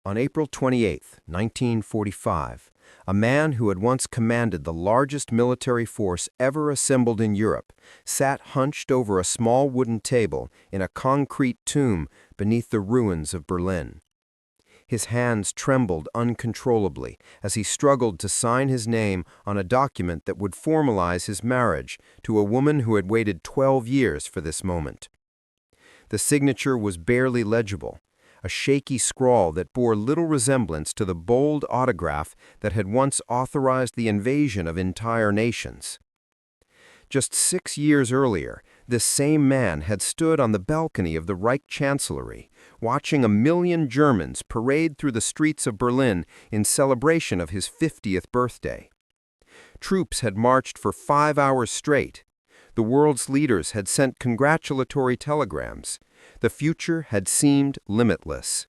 On April 28, 1945, a man who had once commanded the largest military force ever assembled in Europe sat hunched over a small wooden table in a concrete tomb beneath the ruins of Berlin. His hands trembled uncontrollably as he struggled to sign his name on a document that would formalize his marriage to a woman who had waited 12 years for this moment. The signature was barely legible, a shaky scrawl that bore little resemblance to the bold autograph that had once authorized the invasion of entire nations. Just 6 years earlier, this same man had stood on the balcony of the Reich Chancellery, watching 1 million Germans parade through the streets of Berlin in celebration of his 50th birthday. Troops had marched for 5 hours straight. The world's leaders had sent congratulatory telegrams. The future had seemed limitless.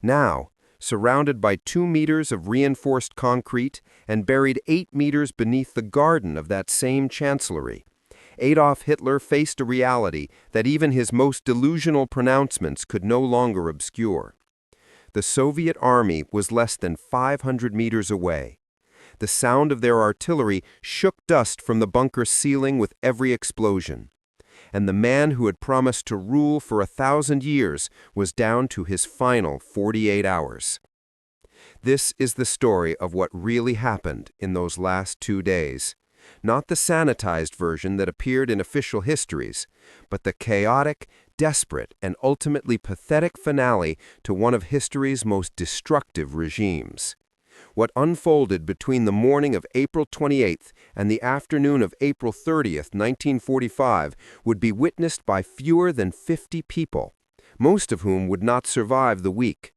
Now, surrounded by 2 meters of reinforced concrete and buried 8 meters beneath the garden of that same chancellery, Adolf Hitler faced a reality that even his most delusional pronouncements could no longer obscure. The Soviet army was less than 500 meters away. The sound of their artillery shook dust from the bunker's ceiling with every explosion. And the man who had promised to rule for 1,000 years was down to his final 48 hours. This is the story of what really happened in those last 2 days. Not the sanitized version that appeared in official histories, but the chaotic, desperate, and ultimately pathetic finale to one of history's most destructive regimes. What unfolded between the morning of April 28th and the afternoon of April 30th, 1945, would be witnessed by fewer than 50 people, most of whom would not survive the week.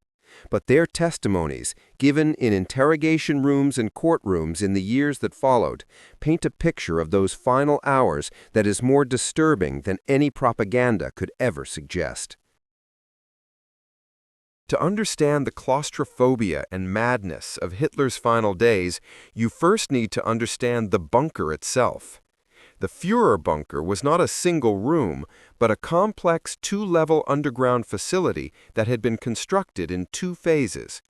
But their testimonies, given in interrogation rooms and courtrooms in the years that followed, paint a picture of those final hours that is more disturbing than any propaganda could ever suggest. To understand the claustrophobia and madness of Hitler's final days, you first need to understand the bunker itself. The Führerbunker was not a single room, but a complex 2-level underground facility that had been constructed in 2 phases.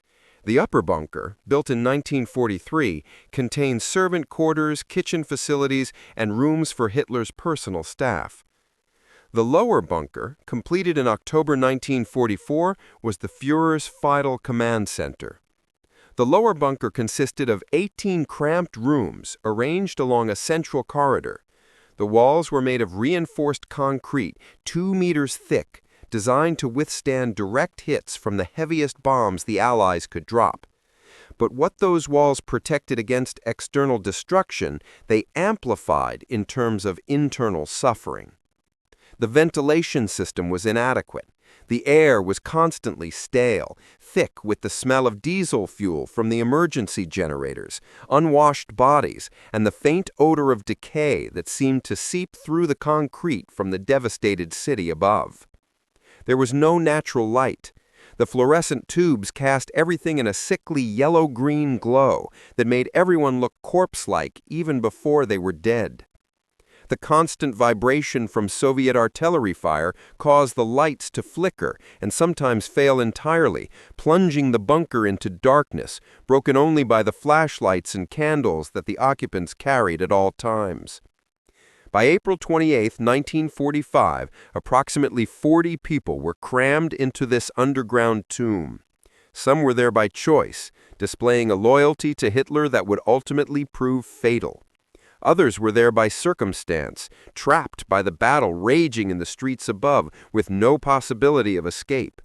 The upper bunker, built in 1943, contained servant quarters, kitchen facilities, and rooms for Hitler's personal staff. The lower bunker, completed in October 1944, was the Führer's final command center. The lower bunker consisted of 18 cramped rooms arranged along a central corridor. The walls were made of reinforced concrete, 2 meters thick, designed to withstand direct hits from the heaviest bombs the Allies could drop. But what those walls protected against external destruction, they amplified in terms of internal suffering. The ventilation system was inadequate. The air was constantly stale, thick with the smell of diesel fuel from the emergency generators, unwashed bodies, and the faint odor of decay that seemed to seep through the concrete from the devastated city above. There was no natural light. The fluorescent tubes cast everything in a sickly yellow-green glow that made everyone look corpse-like even before they were dead. The constant vibration from Soviet artillery fire caused the lights to flicker and sometimes fail entirely, plunging the bunker into darkness, broken only by the flashlights and candles that the occupants carried at all times. By April 28, 1945, approximately 40 people were crammed into this underground tomb. Some were there by choice, displaying a loyalty to Hitler that would ultimately prove fatal. Others were there by circumstance, trapped by the battle raging in the streets above with no possibility of escape.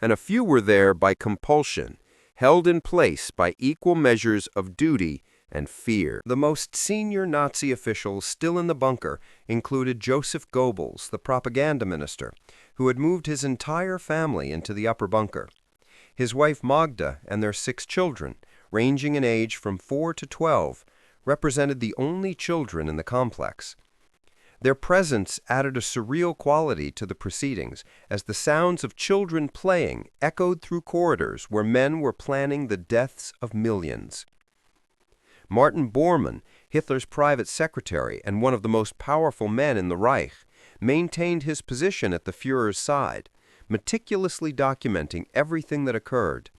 And a few were there by compulsion, held in place by equal measures of duty and fear. The most senior Nazi officials still in the bunker included Joseph Goebbels, the propaganda minister, who had moved his entire family into the upper bunker. His wife Magda and their 6 children, ranging in age from 4 to 12, represented the only children in the complex. Their presence added a surreal quality to the proceedings as the sounds of children playing echoed through corridors where men were planning the deaths of millions. Martin Bormann, Hitler's private secretary and one of the most powerful men in the Reich, maintained his position at the Führer's side, meticulously documenting everything that occurred.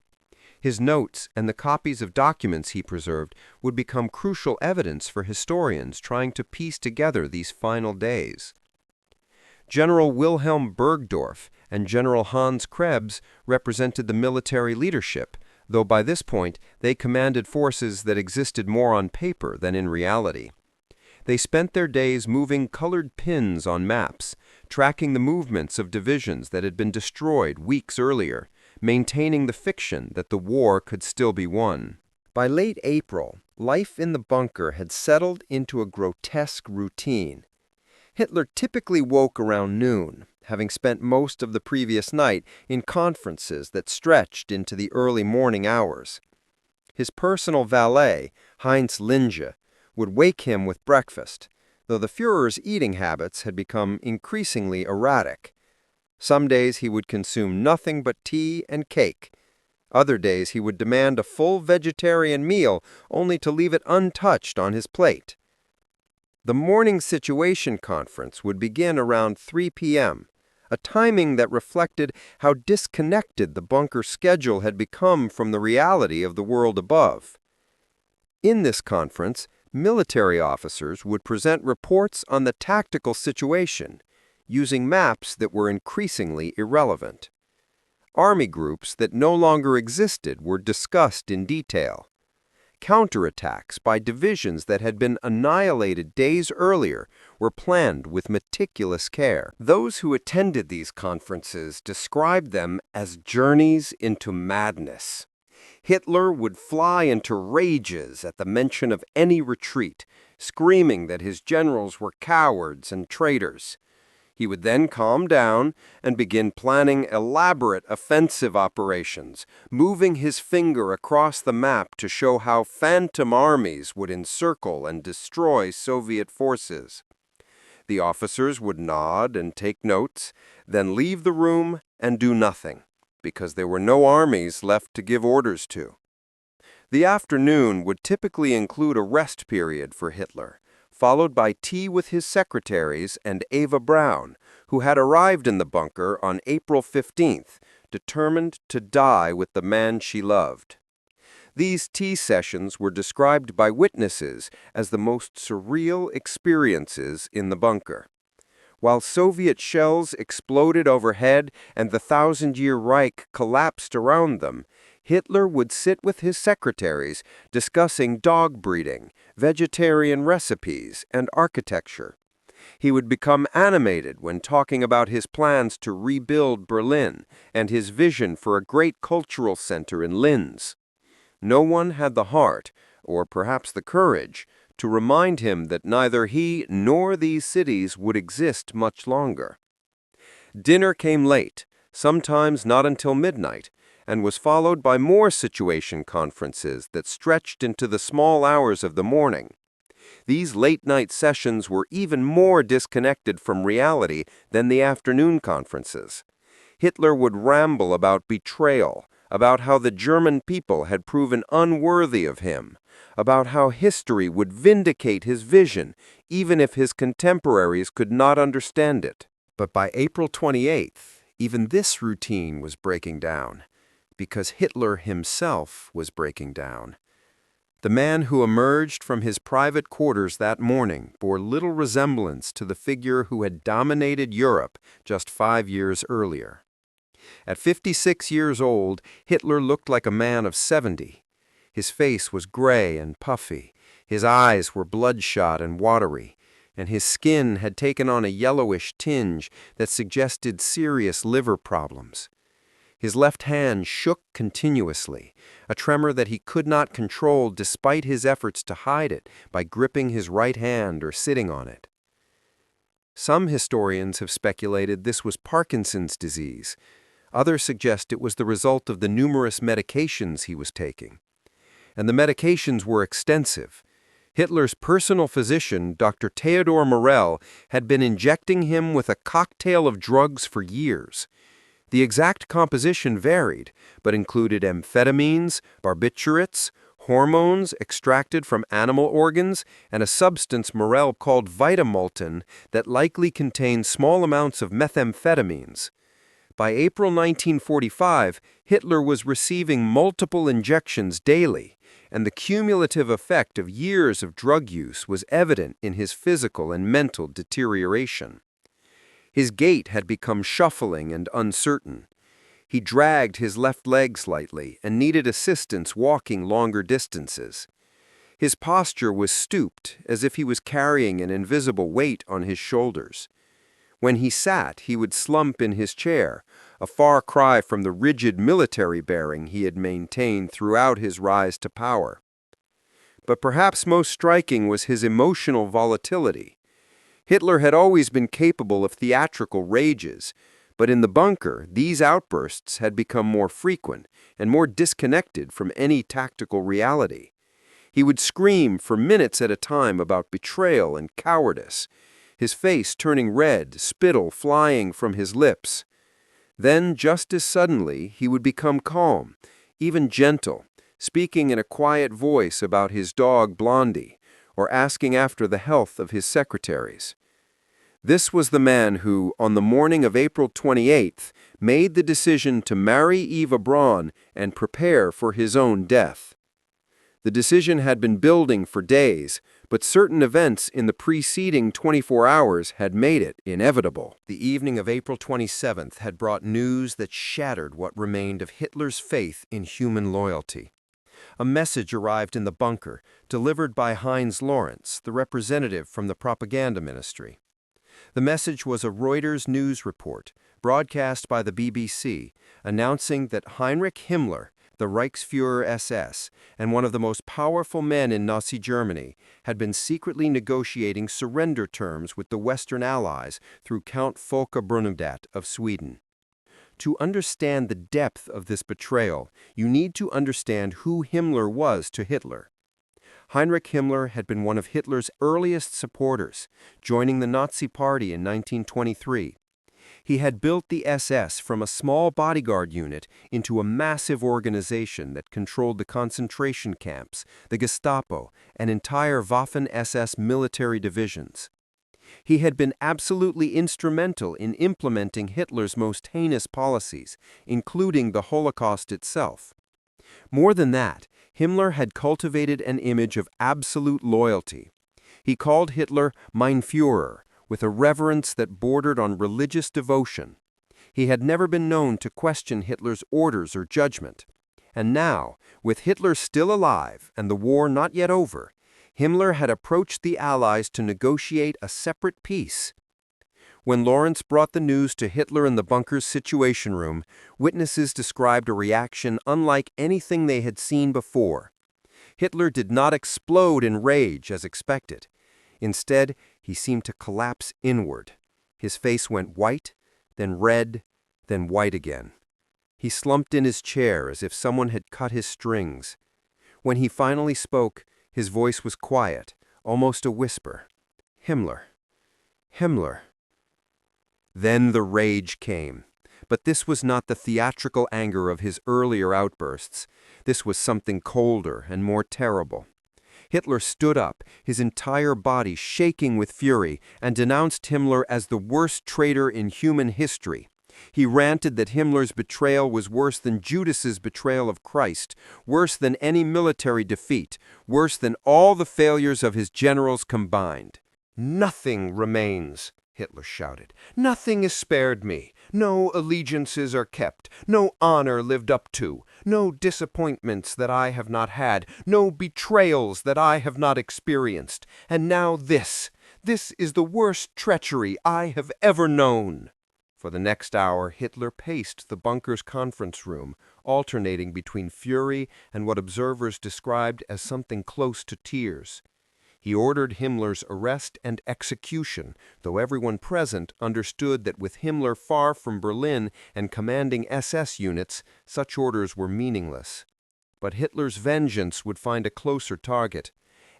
His notes and the copies of documents he preserved would become crucial evidence for historians trying to piece together these final days. General Wilhelm Burgdorf and General Hans Krebs represented the military leadership, though by this point they commanded forces that existed more on paper than in reality. They spent their days moving colored pins on maps, tracking the movements of divisions that had been destroyed weeks earlier, maintaining the fiction that the war could still be won. By late April, life in the bunker had settled into a grotesque routine. Hitler typically woke around noon, having spent most of the previous night in conferences that stretched into the early morning hours. His personal valet, Heinz Linge, would wake him with breakfast, though the Führer's eating habits had become increasingly erratic. Some days he would consume nothing but tea and cake. Other days he would demand a full vegetarian meal only to leave it untouched on his plate. The morning situation conference would begin around 3 p.m., a timing that reflected how disconnected the bunker schedule had become from the reality of the world above. In this conference, military officers would present reports on the tactical situation, using maps that were increasingly irrelevant. Army groups that no longer existed were discussed in detail. Counterattacks by divisions that had been annihilated days earlier were planned with meticulous care. Those who attended these conferences described them as journeys into madness. Hitler would fly into rages at the mention of any retreat, screaming that his generals were cowards and traitors. He would then calm down and begin planning elaborate offensive operations, moving his finger across the map to show how phantom armies would encircle and destroy Soviet forces. The officers would nod and take notes, then leave the room and do nothing, because there were no armies left to give orders to. The afternoon would typically include a rest period for Hitler, followed by tea with his secretaries and Eva Braun, who had arrived in the bunker on April 15th, determined to die with the man she loved. These tea sessions were described by witnesses as the most surreal experiences in the bunker. While Soviet shells exploded overhead and the thousand-year Reich collapsed around them, Hitler would sit with his secretaries discussing dog breeding, vegetarian recipes, and architecture. He would become animated when talking about his plans to rebuild Berlin and his vision for a great cultural center in Linz. No one had the heart, or perhaps the courage, to remind him that neither he nor these cities would exist much longer. Dinner came late, sometimes not until midnight, and was followed by more situation conferences that stretched into the small hours of the morning. These late-night sessions were even more disconnected from reality than the afternoon conferences. Hitler would ramble about betrayal, about how the German people had proven unworthy of him, about how history would vindicate his vision, even if his contemporaries could not understand it. But by April 28th, even this routine was breaking down, because Hitler himself was breaking down. The man who emerged from his private quarters that morning bore little resemblance to the figure who had dominated Europe just 5 years earlier. At 56 years old, Hitler looked like a man of 70. His face was gray and puffy, his eyes were bloodshot and watery, and his skin had taken on a yellowish tinge that suggested serious liver problems. His left hand shook continuously, a tremor that he could not control despite his efforts to hide it by gripping his right hand or sitting on it. Some historians have speculated this was Parkinson's disease. Others suggest it was the result of the numerous medications he was taking. And the medications were extensive. Hitler's personal physician, Dr. Theodor Morell, had been injecting him with a cocktail of drugs for years. The exact composition varied, but included amphetamines, barbiturates, hormones extracted from animal organs, and a substance Morell called vitamoltin that likely contained small amounts of methamphetamines. By April 1945, Hitler was receiving multiple injections daily, and the cumulative effect of years of drug use was evident in his physical and mental deterioration. His gait had become shuffling and uncertain. He dragged his left leg slightly and needed assistance walking longer distances. His posture was stooped, as if he was carrying an invisible weight on his shoulders. When he sat, he would slump in his chair, a far cry from the rigid military bearing he had maintained throughout his rise to power. But perhaps most striking was his emotional volatility. Hitler had always been capable of theatrical rages, but in the bunker, these outbursts had become more frequent and more disconnected from any tactical reality. He would scream for minutes at a time about betrayal and cowardice, his face turning red, spittle flying from his lips. Then, just as suddenly, he would become calm, even gentle, speaking in a quiet voice about his dog Blondie, or asking after the health of his secretaries. This was the man who, on the morning of April 28th, made the decision to marry Eva Braun and prepare for his own death. The decision had been building for days, but certain events in the preceding 24 hours had made it inevitable. The evening of April 27th had brought news that shattered what remained of Hitler's faith in human loyalty. A message arrived in the bunker, delivered by Heinz Lawrence, the representative from the propaganda ministry. The message was a Reuters news report, broadcast by the BBC, announcing that Heinrich Himmler, the Reichsführer SS, and one of the most powerful men in Nazi Germany, had been secretly negotiating surrender terms with the Western Allies through Count Folke Brunnerdatt of Sweden. To understand the depth of this betrayal, you need to understand who Himmler was to Hitler. Heinrich Himmler had been one of Hitler's earliest supporters, joining the Nazi Party in 1923. He had built the SS from a small bodyguard unit into a massive organization that controlled the concentration camps, the Gestapo, and entire Waffen-SS military divisions. He had been absolutely instrumental in implementing Hitler's most heinous policies, including the Holocaust itself. More than that, Himmler had cultivated an image of absolute loyalty. He called Hitler mein Führer, with a reverence that bordered on religious devotion. He had never been known to question Hitler's orders or judgment. And now, with Hitler still alive and the war not yet over, Himmler had approached the Allies to negotiate a separate peace. When Lawrence brought the news to Hitler in the bunker's situation room, witnesses described a reaction unlike anything they had seen before. Hitler did not explode in rage as expected. Instead, he seemed to collapse inward. His face went white, then red, then white again. He slumped in his chair as if someone had cut his strings. When he finally spoke, his voice was quiet, almost a whisper. Himmler. Himmler. Then the rage came. But this was not the theatrical anger of his earlier outbursts. This was something colder and more terrible. Hitler stood up, his entire body shaking with fury, and denounced Himmler as the worst traitor in human history. He ranted that Himmler's betrayal was worse than Judas's betrayal of Christ, worse than any military defeat, worse than all the failures of his generals combined. "Nothing remains," Hitler shouted. "Nothing is spared me. No allegiances are kept, no honor lived up to, no disappointments that I have not had, no betrayals that I have not experienced. And now this is the worst treachery I have ever known." For the next hour, Hitler paced the bunker's conference room, alternating between fury and what observers described as something close to tears. He ordered Himmler's arrest and execution, though everyone present understood that with Himmler far from Berlin and commanding SS units, such orders were meaningless. But Hitler's vengeance would find a closer target.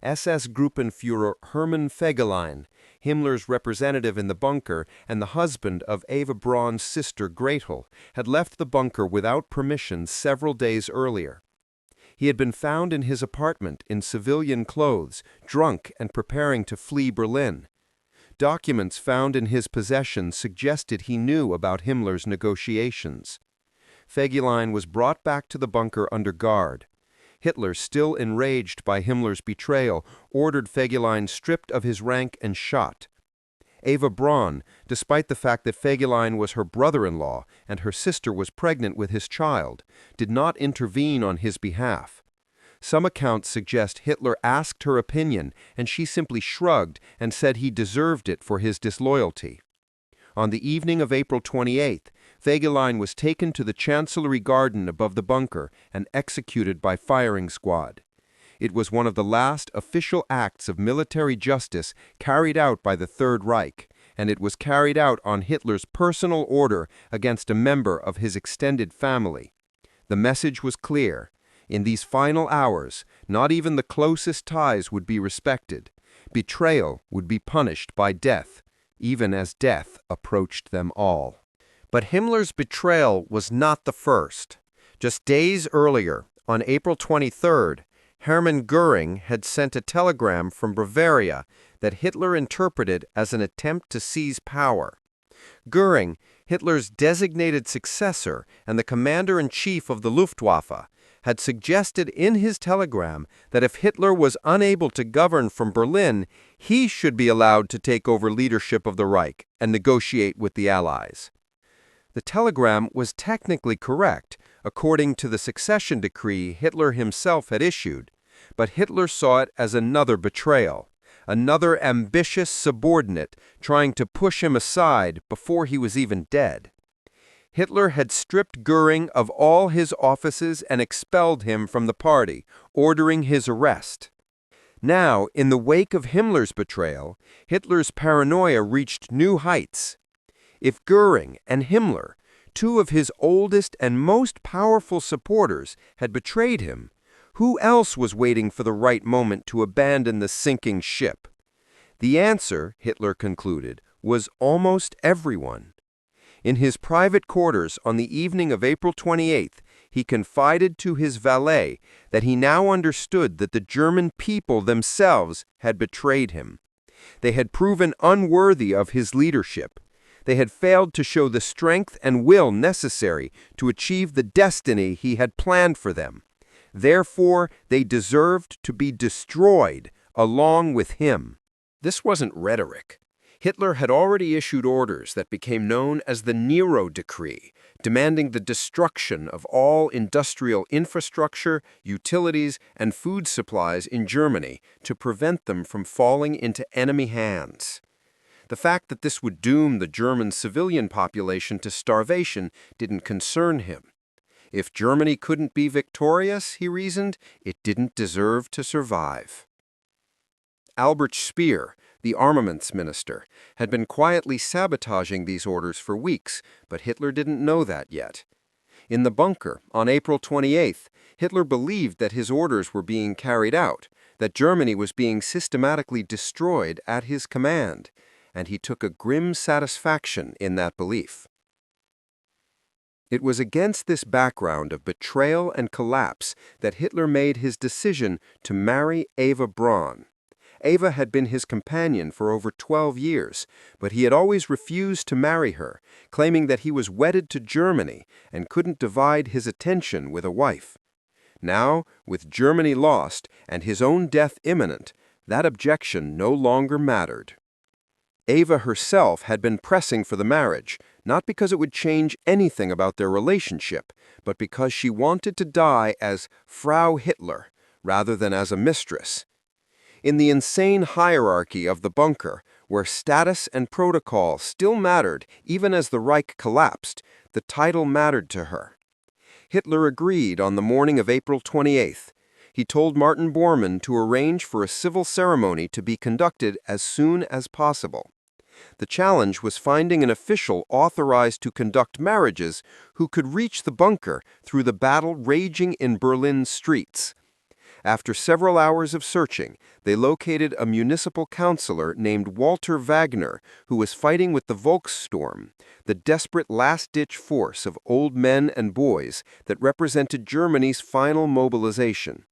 SS Gruppenführer Hermann Fegelein, Himmler's representative in the bunker and the husband of Eva Braun's sister Gretel, had left the bunker without permission several days earlier. He had been found in his apartment in civilian clothes, drunk and preparing to flee Berlin. Documents found in his possession suggested he knew about Himmler's negotiations. Fegelein was brought back to the bunker under guard. Hitler, still enraged by Himmler's betrayal, ordered Fegelein stripped of his rank and shot. Eva Braun, despite the fact that Fegelein was her brother-in-law and her sister was pregnant with his child, did not intervene on his behalf. Some accounts suggest Hitler asked her opinion, and she simply shrugged and said he deserved it for his disloyalty. On the evening of April 28th, Fegelein was taken to the Chancellery Garden above the bunker and executed by firing squad. It was one of the last official acts of military justice carried out by the Third Reich, and it was carried out on Hitler's personal order against a member of his extended family. The message was clear. In these final hours, not even the closest ties would be respected. Betrayal would be punished by death, even as death approached them all. But Himmler's betrayal was not the first. Just days earlier, on April 23rd, Hermann Göring had sent a telegram from Bavaria that Hitler interpreted as an attempt to seize power. Göring, Hitler's designated successor and the commander-in-chief of the Luftwaffe, had suggested in his telegram that if Hitler was unable to govern from Berlin, he should be allowed to take over leadership of the Reich and negotiate with the Allies. The telegram was technically correct, according to the succession decree Hitler himself had issued, but Hitler saw it as another betrayal, another ambitious subordinate trying to push him aside before he was even dead. Hitler had stripped Göring of all his offices and expelled him from the party, ordering his arrest. Now, in the wake of Himmler's betrayal, Hitler's paranoia reached new heights. If Göring and Himmler, two of his oldest and most powerful supporters, had betrayed him, who else was waiting for the right moment to abandon the sinking ship? The answer, Hitler concluded, was almost everyone. In his private quarters on the evening of April 28th, he confided to his valet that he now understood that the German people themselves had betrayed him. They had proven unworthy of his leadership. They had failed to show the strength and will necessary to achieve the destiny he had planned for them. Therefore, they deserved to be destroyed along with him. This wasn't rhetoric. Hitler had already issued orders that became known as the Nero Decree, demanding the destruction of all industrial infrastructure, utilities, and food supplies in Germany to prevent them from falling into enemy hands. The fact that this would doom the German civilian population to starvation didn't concern him. If Germany couldn't be victorious, he reasoned, it didn't deserve to survive. Albert Speer, the armaments minister, had been quietly sabotaging these orders for weeks, but Hitler didn't know that yet. In the bunker, on April 28th, Hitler believed that his orders were being carried out, that Germany was being systematically destroyed at his command, and he took a grim satisfaction in that belief. It was against this background of betrayal and collapse that Hitler made his decision to marry Eva Braun. Eva had been his companion for over 12 years, but he had always refused to marry her, claiming that he was wedded to Germany and couldn't divide his attention with a wife. Now, with Germany lost and his own death imminent, that objection no longer mattered. Eva herself had been pressing for the marriage, not because it would change anything about their relationship, but because she wanted to die as Frau Hitler rather than as a mistress. In the insane hierarchy of the bunker, where status and protocol still mattered even as the Reich collapsed, the title mattered to her. Hitler agreed on the morning of April 28th. He told Martin Bormann to arrange for a civil ceremony to be conducted as soon as possible. The challenge was finding an official authorized to conduct marriages who could reach the bunker through the battle raging in Berlin's streets. After several hours of searching, they located a municipal councillor named Walter Wagner, who was fighting with the Volkssturm, the desperate last-ditch force of old men and boys that represented Germany's final mobilization.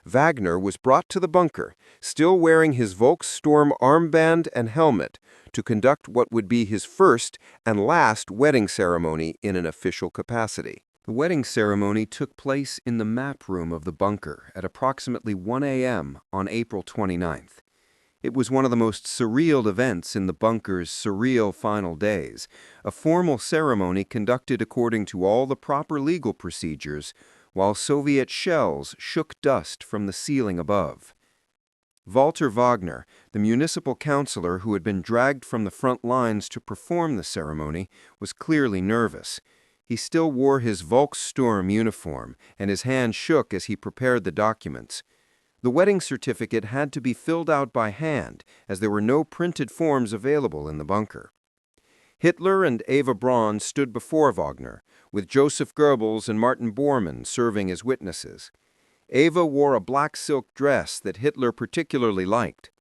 Wagner was brought to the bunker, still wearing his Volkssturm armband and helmet, to conduct what would be his first and last wedding ceremony in an official capacity. The wedding ceremony took place in the map room of the bunker at approximately 1 a.m. on April 29th. It was one of the most surreal events in the bunker's surreal final days, a formal ceremony conducted according to all the proper legal procedures, while Soviet shells shook dust from the ceiling above. Walter Wagner, the municipal councillor who had been dragged from the front lines to perform the ceremony, was clearly nervous. He still wore his Volkssturm uniform, and his hand shook as he prepared the documents. The wedding certificate had to be filled out by hand, as there were no printed forms available in the bunker. Hitler and Eva Braun stood before Wagner, with Joseph Goebbels and Martin Bormann serving as witnesses. Eva wore a black silk dress that Hitler particularly liked.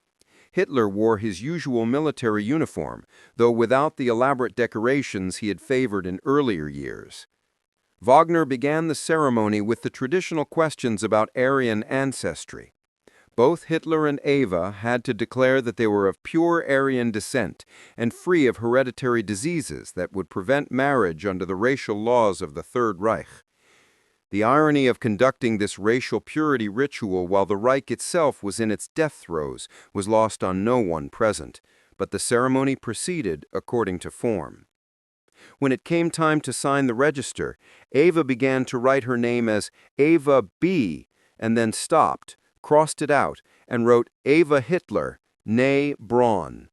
Hitler wore his usual military uniform, though without the elaborate decorations he had favored in earlier years. Wagner began the ceremony with the traditional questions about Aryan ancestry. Both Hitler and Eva had to declare that they were of pure Aryan descent and free of hereditary diseases that would prevent marriage under the racial laws of the Third Reich. The irony of conducting this racial purity ritual while the Reich itself was in its death throes was lost on no one present, but the ceremony proceeded according to form. When it came time to sign the register, Eva began to write her name as Eva B. and then stopped, crossed it out, and wrote Eva Hitler, née Braun.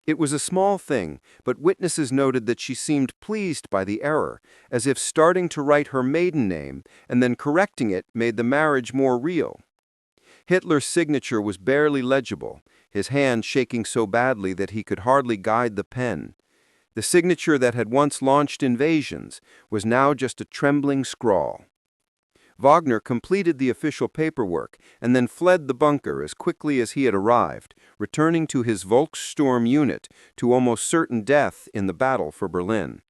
It was a small thing, but witnesses noted that she seemed pleased by the error, as if starting to write her maiden name and then correcting it made the marriage more real. Hitler's signature was barely legible, his hand shaking so badly that he could hardly guide the pen. The signature that had once launched invasions was now just a trembling scrawl. Wagner completed the official paperwork and then fled the bunker as quickly as he had arrived, returning to his Volkssturm unit to almost certain death in the battle for Berlin.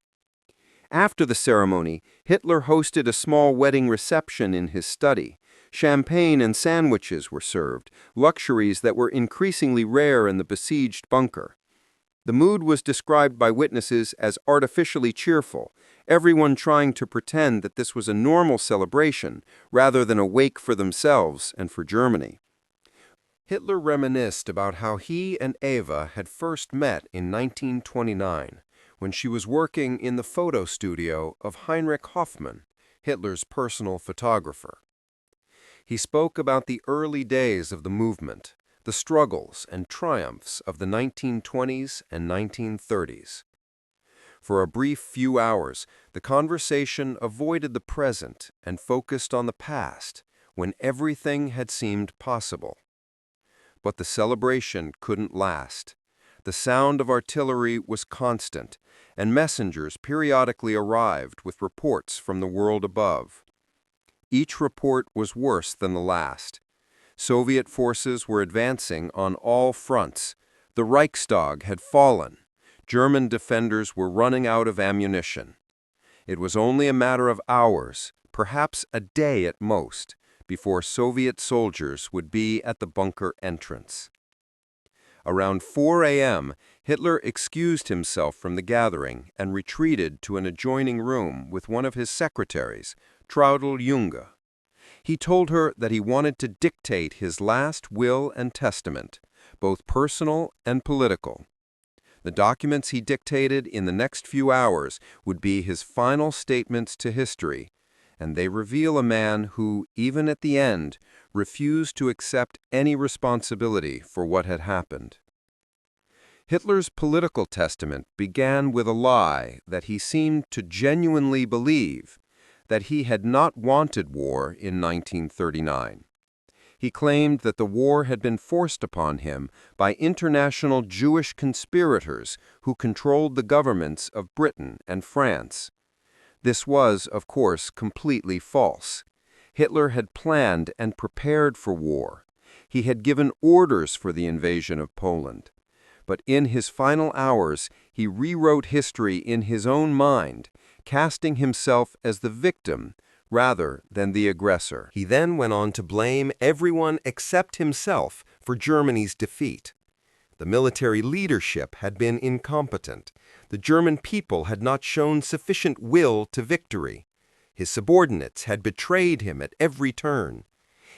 After the ceremony, Hitler hosted a small wedding reception in his study. Champagne and sandwiches were served, luxuries that were increasingly rare in the besieged bunker. The mood was described by witnesses as artificially cheerful, everyone trying to pretend that this was a normal celebration rather than a wake for themselves and for Germany. Hitler reminisced about how he and Eva had first met in 1929, when she was working in the photo studio of Heinrich Hoffmann, Hitler's personal photographer. He spoke about the early days of the movement, the struggles and triumphs of the 1920s and 1930s. For a brief few hours, the conversation avoided the present and focused on the past, when everything had seemed possible. But the celebration couldn't last. The sound of artillery was constant, and messengers periodically arrived with reports from the world above. Each report was worse than the last. Soviet forces were advancing on all fronts. The Reichstag had fallen. German defenders were running out of ammunition. It was only a matter of hours, perhaps a day at most, before Soviet soldiers would be at the bunker entrance. Around 4 a.m., Hitler excused himself from the gathering and retreated to an adjoining room with one of his secretaries, Traudl Junge. He told her that he wanted to dictate his last will and testament, both personal and political. The documents he dictated in the next few hours would be his final statements to history, and they reveal a man who, even at the end, refused to accept any responsibility for what had happened. Hitler's political testament began with a lie that he seemed to genuinely believe, that he had not wanted war in 1939. He claimed that the war had been forced upon him by international Jewish conspirators who controlled the governments of Britain and France. This was, of course, completely false. Hitler had planned and prepared for war. He had given orders for the invasion of Poland. But in his final hours, he rewrote history in his own mind, casting himself as the victim rather than the aggressor. He then went on to blame everyone except himself for Germany's defeat. The military leadership had been incompetent. The German people had not shown sufficient will to victory. His subordinates had betrayed him at every turn.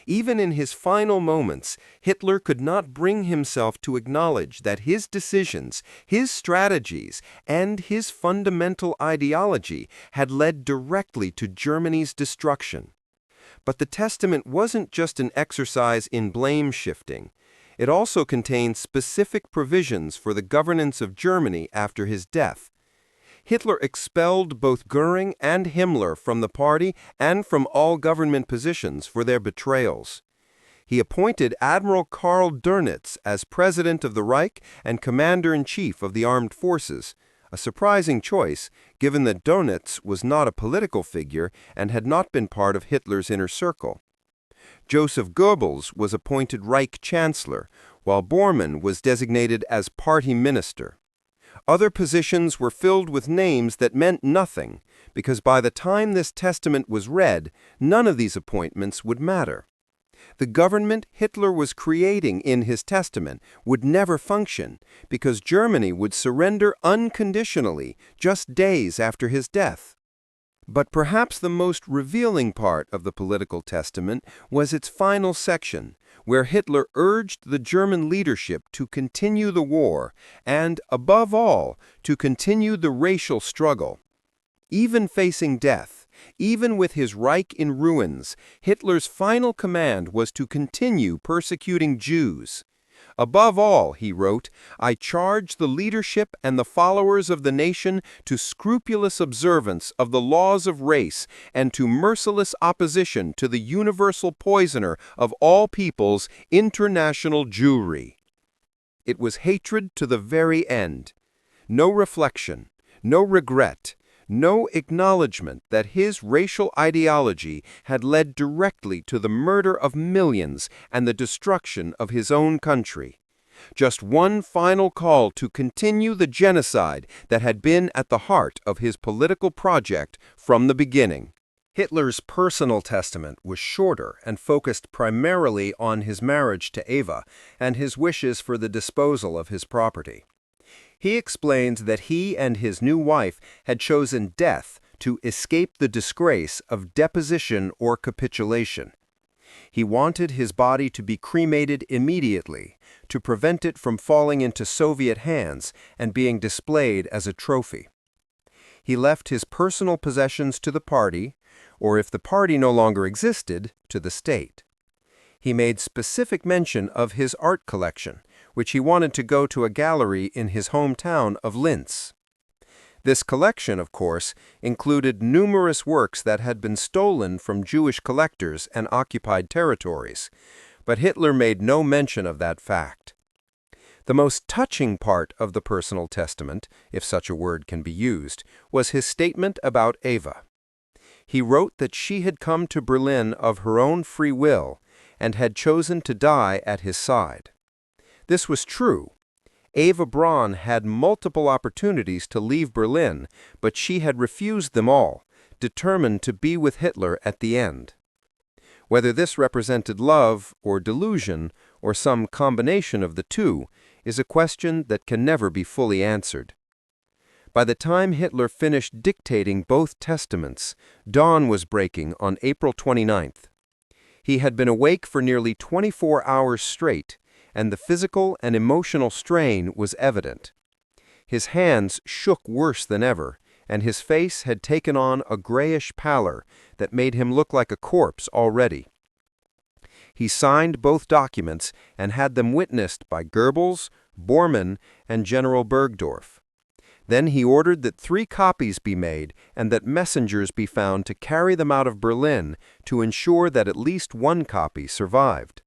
Even in his final moments, Hitler could not bring himself to acknowledge that his decisions, his strategies, and his fundamental ideology had led directly to Germany's destruction. But the testament wasn't just an exercise in blame shifting. It also contained specific provisions for the governance of Germany after his death. Hitler expelled both Göring and Himmler from the party and from all government positions for their betrayals. He appointed Admiral Karl Dönitz as president of the Reich and commander-in-chief of the armed forces, a surprising choice given that Dönitz was not a political figure and had not been part of Hitler's inner circle. Joseph Goebbels was appointed Reich Chancellor, while Bormann was designated as party minister. Other positions were filled with names that meant nothing, because by the time this testament was read, none of these appointments would matter. The government Hitler was creating in his testament would never function, because Germany would surrender unconditionally just days after his death. But perhaps the most revealing part of the political testament was its final section, where Hitler urged the German leadership to continue the war and, above all, to continue the racial struggle. Even facing death, even with his Reich in ruins, Hitler's final command was to continue persecuting Jews. Above all, he wrote, I charge the leadership and the followers of the nation to scrupulous observance of the laws of race and to merciless opposition to the universal poisoner of all peoples, international Jewry. It was hatred to the very end. No reflection, no regret, no acknowledgement that his racial ideology had led directly to the murder of millions and the destruction of his own country. Just one final call to continue the genocide that had been at the heart of his political project from the beginning. Hitler's personal testament was shorter and focused primarily on his marriage to Eva and his wishes for the disposal of his property. He explains that he and his new wife had chosen death to escape the disgrace of deposition or capitulation. He wanted his body to be cremated immediately to prevent it from falling into Soviet hands and being displayed as a trophy. He left his personal possessions to the party, or if the party no longer existed, to the state. He made specific mention of his art collection, which he wanted to go to a gallery in his hometown of Linz. This collection, of course, included numerous works that had been stolen from Jewish collectors and occupied territories, but Hitler made no mention of that fact. The most touching part of the personal testament, if such a word can be used, was his statement about Eva. He wrote that she had come to Berlin of her own free will and had chosen to die at his side. This was true. Eva Braun had multiple opportunities to leave Berlin, but she had refused them all, determined to be with Hitler at the end. Whether this represented love or delusion or some combination of the two is a question that can never be fully answered. By the time Hitler finished dictating both testaments, dawn was breaking on April 29th. He had been awake for nearly 24 hours straight, and the physical and emotional strain was evident. His hands shook worse than ever, and his face had taken on a grayish pallor that made him look like a corpse already. He signed both documents and had them witnessed by Goebbels, Bormann, and General Bergdorf. Then he ordered that 3 copies be made and that messengers be found to carry them out of Berlin to ensure that at least 1 copy survived.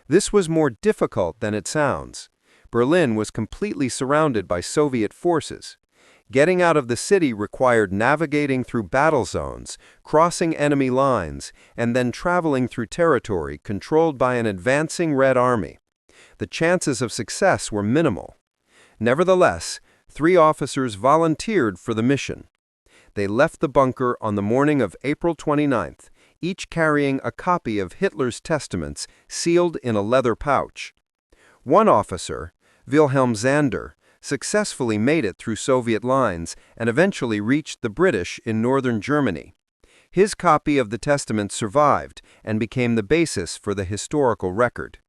This was more difficult than it sounds. Berlin was completely surrounded by Soviet forces. Getting out of the city required navigating through battle zones, crossing enemy lines, and then traveling through territory controlled by an advancing Red Army. The chances of success were minimal. Nevertheless, 3 officers volunteered for the mission. They left the bunker on the morning of April 29th, each carrying a copy of Hitler's testaments sealed in a leather pouch. One officer, Wilhelm Zander, successfully made it through Soviet lines and eventually reached the British in northern Germany. His copy of the testament survived and became the basis for the historical record.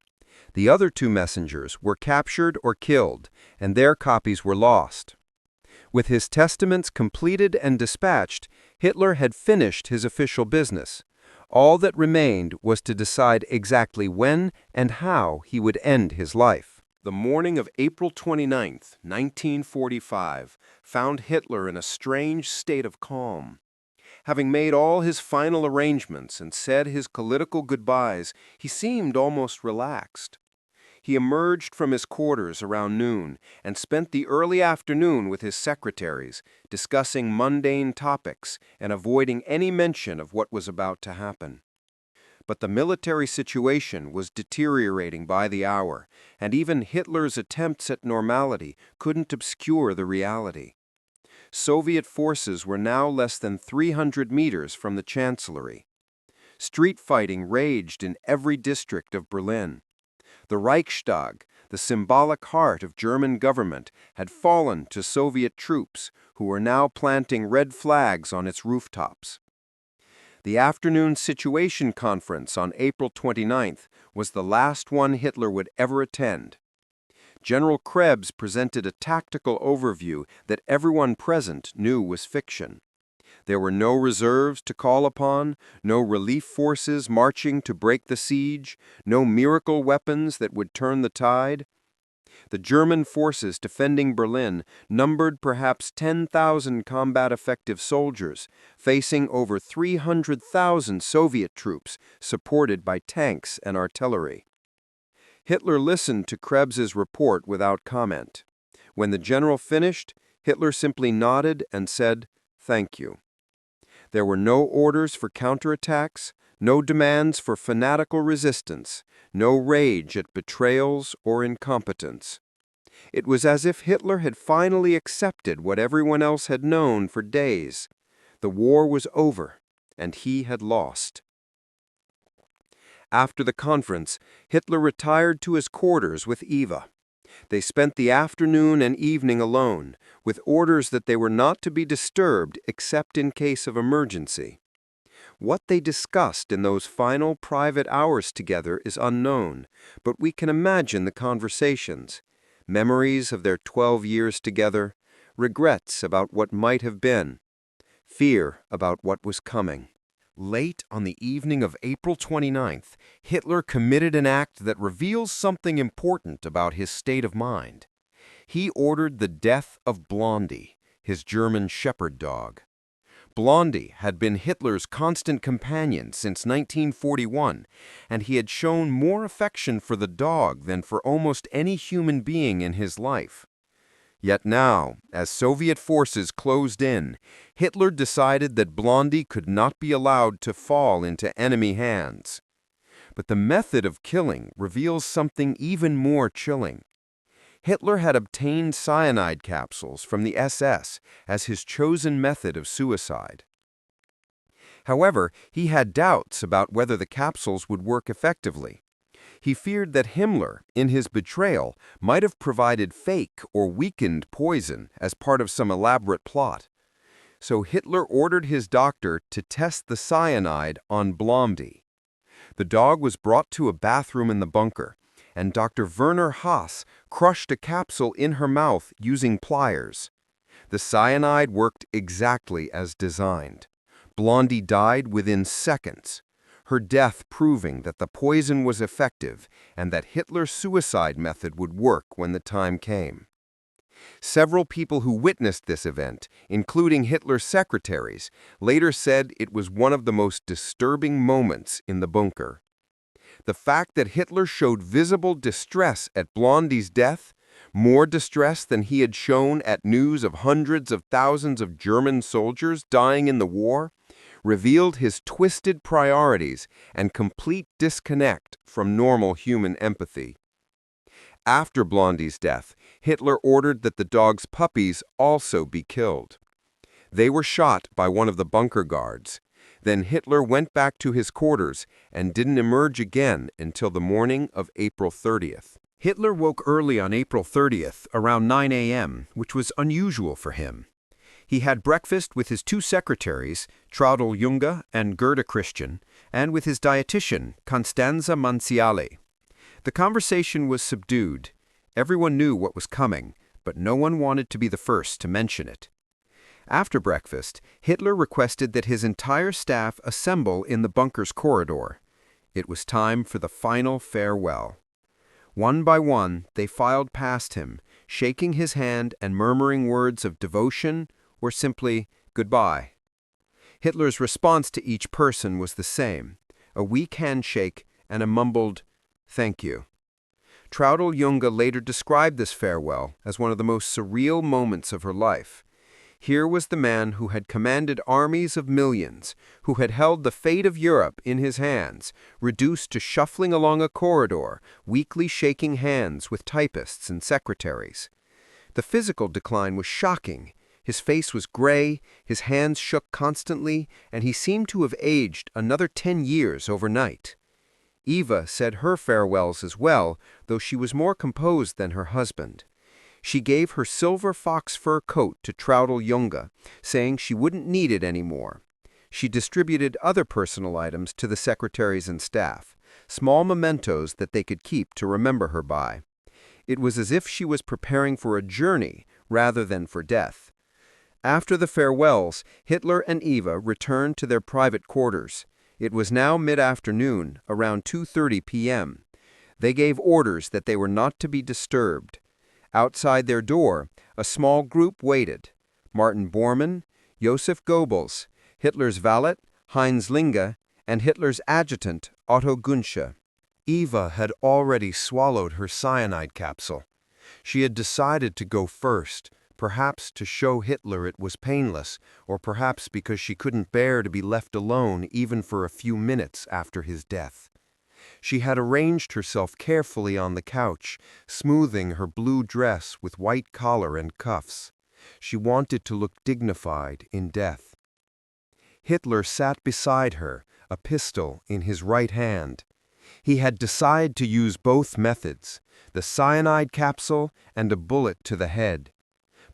The other two messengers were captured or killed, and their copies were lost. With his testaments completed and dispatched, Hitler had finished his official business. All that remained was to decide exactly when and how he would end his life. The morning of April 29, 1945, found Hitler in a strange state of calm. Having made all his final arrangements and said his political goodbyes, he seemed almost relaxed. He emerged from his quarters around noon and spent the early afternoon with his secretaries, discussing mundane topics and avoiding any mention of what was about to happen. But the military situation was deteriorating by the hour, and even Hitler's attempts at normality couldn't obscure the reality. Soviet forces were now less than 300 meters from the Chancellery. Street fighting raged in every district of Berlin. The Reichstag, the symbolic heart of German government, had fallen to Soviet troops who were now planting red flags on its rooftops. The afternoon Situation Conference on April 29th was the last one Hitler would ever attend. General Krebs presented a tactical overview that everyone present knew was fiction. There were no reserves to call upon, no relief forces marching to break the siege, no miracle weapons that would turn the tide. The German forces defending Berlin numbered perhaps 10,000 combat-effective soldiers, facing over 300,000 Soviet troops supported by tanks and artillery. Hitler listened to Krebs's report without comment. When the general finished, Hitler simply nodded and said, "Thank you." There were no orders for counterattacks, no demands for fanatical resistance, no rage at betrayals or incompetence. It was as if Hitler had finally accepted what everyone else had known for days. The war was over, and he had lost. After the conference, Hitler retired to his quarters with Eva. They spent the afternoon and evening alone, with orders that they were not to be disturbed except in case of emergency. What they discussed in those final private hours together is unknown, but we can imagine the conversations. Memories of their 12 years together, regrets about what might have been, fear about what was coming. Late on the evening of April 29th, Hitler committed an act that reveals something important about his state of mind. He ordered the death of Blondie, his German shepherd dog. Blondie had been Hitler's constant companion since 1941, and he had shown more affection for the dog than for almost any human being in his life. Yet now, as Soviet forces closed in, Hitler decided that Blondie could not be allowed to fall into enemy hands. But the method of killing reveals something even more chilling. Hitler had obtained cyanide capsules from the SS as his chosen method of suicide. However, he had doubts about whether the capsules would work effectively. He feared that Himmler, in his betrayal, might have provided fake or weakened poison as part of some elaborate plot. So Hitler ordered his doctor to test the cyanide on Blondie. The dog was brought to a bathroom in the bunker, and Dr. Werner Haas crushed a capsule in her mouth using pliers. The cyanide worked exactly as designed. Blondie died within seconds, her death proving that the poison was effective and that Hitler's suicide method would work when the time came. Several people who witnessed this event, including Hitler's secretaries, later said it was one of the most disturbing moments in the bunker. The fact that Hitler showed visible distress at Blondie's death, more distress than he had shown at news of hundreds of thousands of German soldiers dying in the war, revealed his twisted priorities and complete disconnect from normal human empathy. After Blondie's death, Hitler ordered that the dog's puppies also be killed. They were shot by one of the bunker guards. Then Hitler went back to his quarters and didn't emerge again until the morning of April 30th. Hitler woke early on April 30th, around 9 a.m., which was unusual for him. He had breakfast with his two secretaries, Traudl Junge and Gerda Christian, and with his dietitian, Constanza Manciale. The conversation was subdued. Everyone knew what was coming, but no one wanted to be the first to mention it. After breakfast, Hitler requested that his entire staff assemble in the bunker's corridor. It was time for the final farewell. One by one, they filed past him, shaking his hand and murmuring words of devotion or simply goodbye. Hitler's response to each person was the same, a weak handshake and a mumbled, "Thank you." Traudl Junge later described this farewell as one of the most surreal moments of her life. Here was the man who had commanded armies of millions, who had held the fate of Europe in his hands, reduced to shuffling along a corridor, weakly shaking hands with typists and secretaries. The physical decline was shocking. His face was gray, his hands shook constantly, and he seemed to have aged another 10 years overnight. Eva said her farewells as well, though she was more composed than her husband. She gave her silver fox fur coat to Traudl Junge, saying she wouldn't need it anymore. She distributed other personal items to the secretaries and staff, small mementos that they could keep to remember her by. It was as if she was preparing for a journey rather than for death. After the farewells, Hitler and Eva returned to their private quarters. It was now mid-afternoon, around 2:30 p.m. They gave orders that they were not to be disturbed. Outside their door, a small group waited. Martin Bormann, Joseph Goebbels, Hitler's valet, Heinz Linge, and Hitler's adjutant, Otto Günsche. Eva had already swallowed her cyanide capsule. She had decided to go first, perhaps to show Hitler it was painless, or perhaps because she couldn't bear to be left alone even for a few minutes after his death. She had arranged herself carefully on the couch, smoothing her blue dress with white collar and cuffs. She wanted to look dignified in death. Hitler sat beside her, a pistol in his right hand. He had decided to use both methods, the cyanide capsule and a bullet to the head.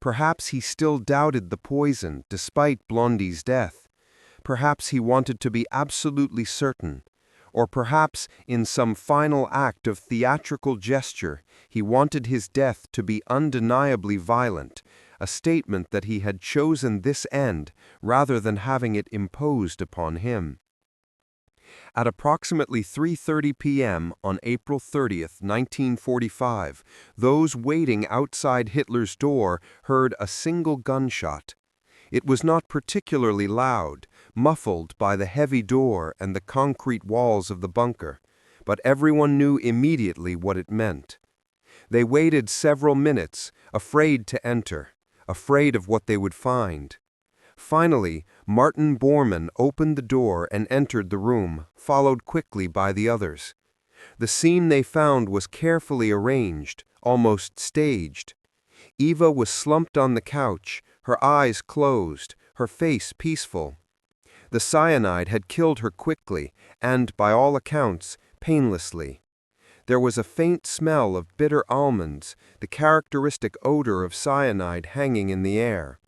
Perhaps he still doubted the poison despite Blondie's death. Perhaps he wanted to be absolutely certain. Or perhaps, in some final act of theatrical gesture, he wanted his death to be undeniably violent, a statement that he had chosen this end rather than having it imposed upon him. At approximately 3:30 p.m. on April 30th, 1945, those waiting outside Hitler's door heard a single gunshot. It was not particularly loud, muffled by the heavy door and the concrete walls of the bunker, but everyone knew immediately what it meant. They waited several minutes, afraid to enter, afraid of what they would find. Finally, Martin Bormann opened the door and entered the room, followed quickly by the others. The scene they found was carefully arranged, almost staged. Eva was slumped on the couch, her eyes closed, her face peaceful. The cyanide had killed her quickly and, by all accounts, painlessly. There was a faint smell of bitter almonds, the characteristic odor of cyanide hanging in the air.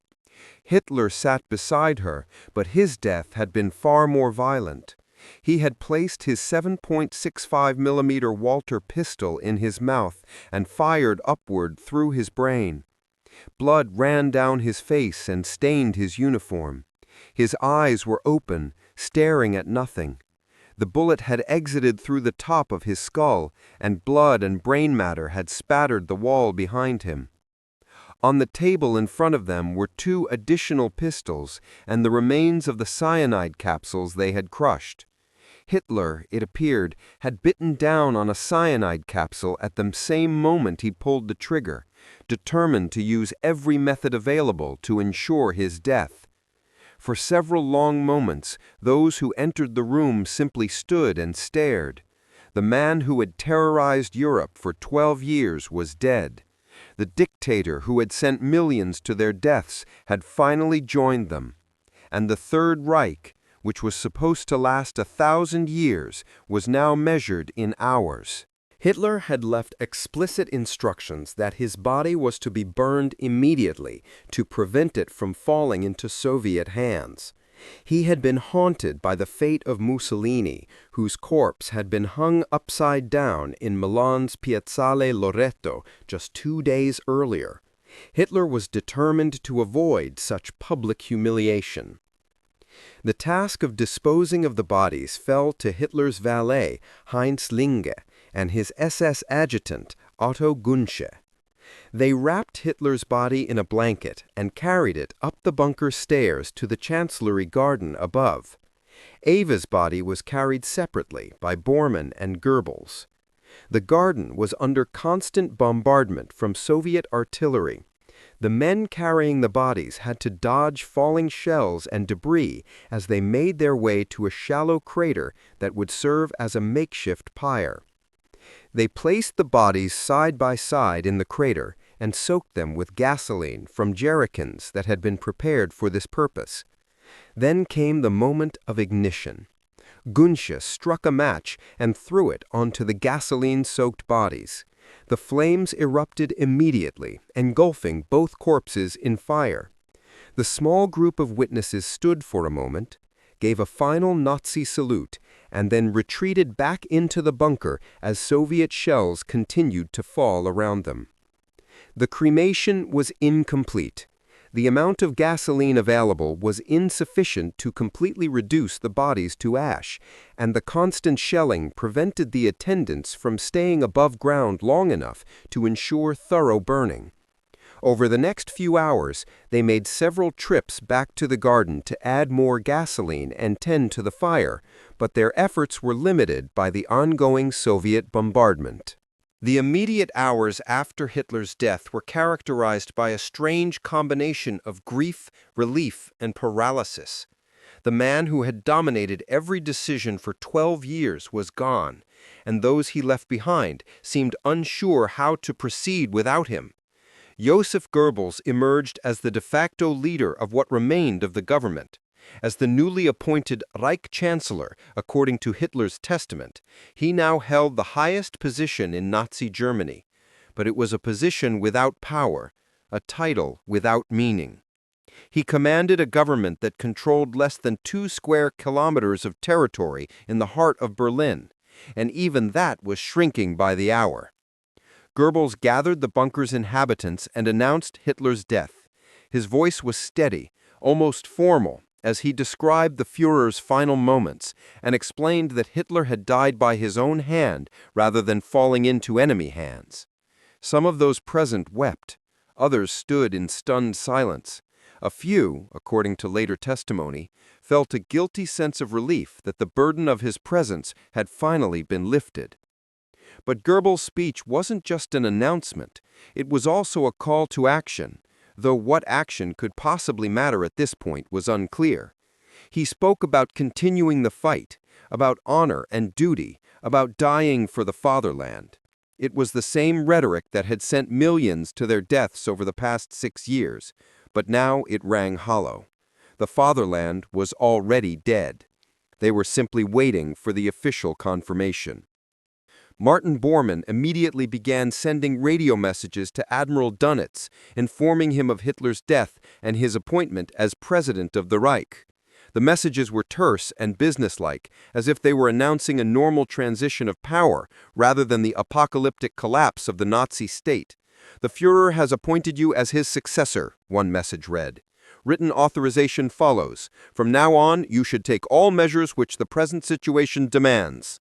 Hitler sat beside her, but his death had been far more violent. He had placed his 7.65mm Walter pistol in his mouth and fired upward through his brain. Blood ran down his face and stained his uniform. His eyes were open, staring at nothing. The bullet had exited through the top of his skull, and blood and brain matter had spattered the wall behind him. On the table in front of them were 2 additional pistols and the remains of the cyanide capsules they had crushed. Hitler, it appeared, had bitten down on a cyanide capsule at the same moment he pulled the trigger, determined to use every method available to ensure his death. For several long moments, those who entered the room simply stood and stared. The man who had terrorized Europe for 12 years was dead. The dictator who had sent millions to their deaths had finally joined them. And the Third Reich, which was supposed to last 1,000 years, was now measured in hours. Hitler had left explicit instructions that his body was to be burned immediately to prevent it from falling into Soviet hands. He had been haunted by the fate of Mussolini, whose corpse had been hung upside down in Milan's Piazzale Loreto just 2 days earlier. Hitler was determined to avoid such public humiliation. The task of disposing of the bodies fell to Hitler's valet, Heinz Linge, and his SS adjutant, Otto Gunsche. They wrapped Hitler's body in a blanket and carried it up the bunker stairs to the Chancellery garden above. Eva's body was carried separately by Bormann and Goebbels. The garden was under constant bombardment from Soviet artillery. The men carrying the bodies had to dodge falling shells and debris as they made their way to a shallow crater that would serve as a makeshift pyre. They placed the bodies side by side in the crater and soaked them with gasoline from jerrycans that had been prepared for this purpose. Then came the moment of ignition. Gunsche struck a match and threw it onto the gasoline-soaked bodies. The flames erupted immediately, engulfing both corpses in fire. The small group of witnesses stood for a moment, gave a final Nazi salute, and then retreated back into the bunker as Soviet shells continued to fall around them. The cremation was incomplete. The amount of gasoline available was insufficient to completely reduce the bodies to ash, and the constant shelling prevented the attendants from staying above ground long enough to ensure thorough burning. Over the next few hours, they made several trips back to the garden to add more gasoline and tend to the fire, but their efforts were limited by the ongoing Soviet bombardment. The immediate hours after Hitler's death were characterized by a strange combination of grief, relief, and paralysis. The man who had dominated every decision for 12 years was gone, and those he left behind seemed unsure how to proceed without him. Joseph Goebbels emerged as the de facto leader of what remained of the government. As the newly appointed Reich Chancellor, according to Hitler's testament, he now held the highest position in Nazi Germany. But it was a position without power, a title without meaning. He commanded a government that controlled less than 2 square kilometers of territory in the heart of Berlin, and even that was shrinking by the hour. Goebbels gathered the bunker's inhabitants and announced Hitler's death. His voice was steady, almost formal, as he described the Führer's final moments and explained that Hitler had died by his own hand rather than falling into enemy hands. Some of those present wept. Others stood in stunned silence. A few, according to later testimony, felt a guilty sense of relief that the burden of his presence had finally been lifted. But Goebbels' speech wasn't just an announcement. It was also a call to action, though what action could possibly matter at this point was unclear. He spoke about continuing the fight, about honor and duty, about dying for the fatherland. It was the same rhetoric that had sent millions to their deaths over the past 6 years, but now it rang hollow. The fatherland was already dead. They were simply waiting for the official confirmation. Martin Bormann immediately began sending radio messages to Admiral Dönitz, informing him of Hitler's death and his appointment as president of the Reich. The messages were terse and businesslike, as if they were announcing a normal transition of power rather than the apocalyptic collapse of the Nazi state. "The Führer has appointed you as his successor," one message read. "Written authorization follows. From now on, you should take all measures which the present situation demands."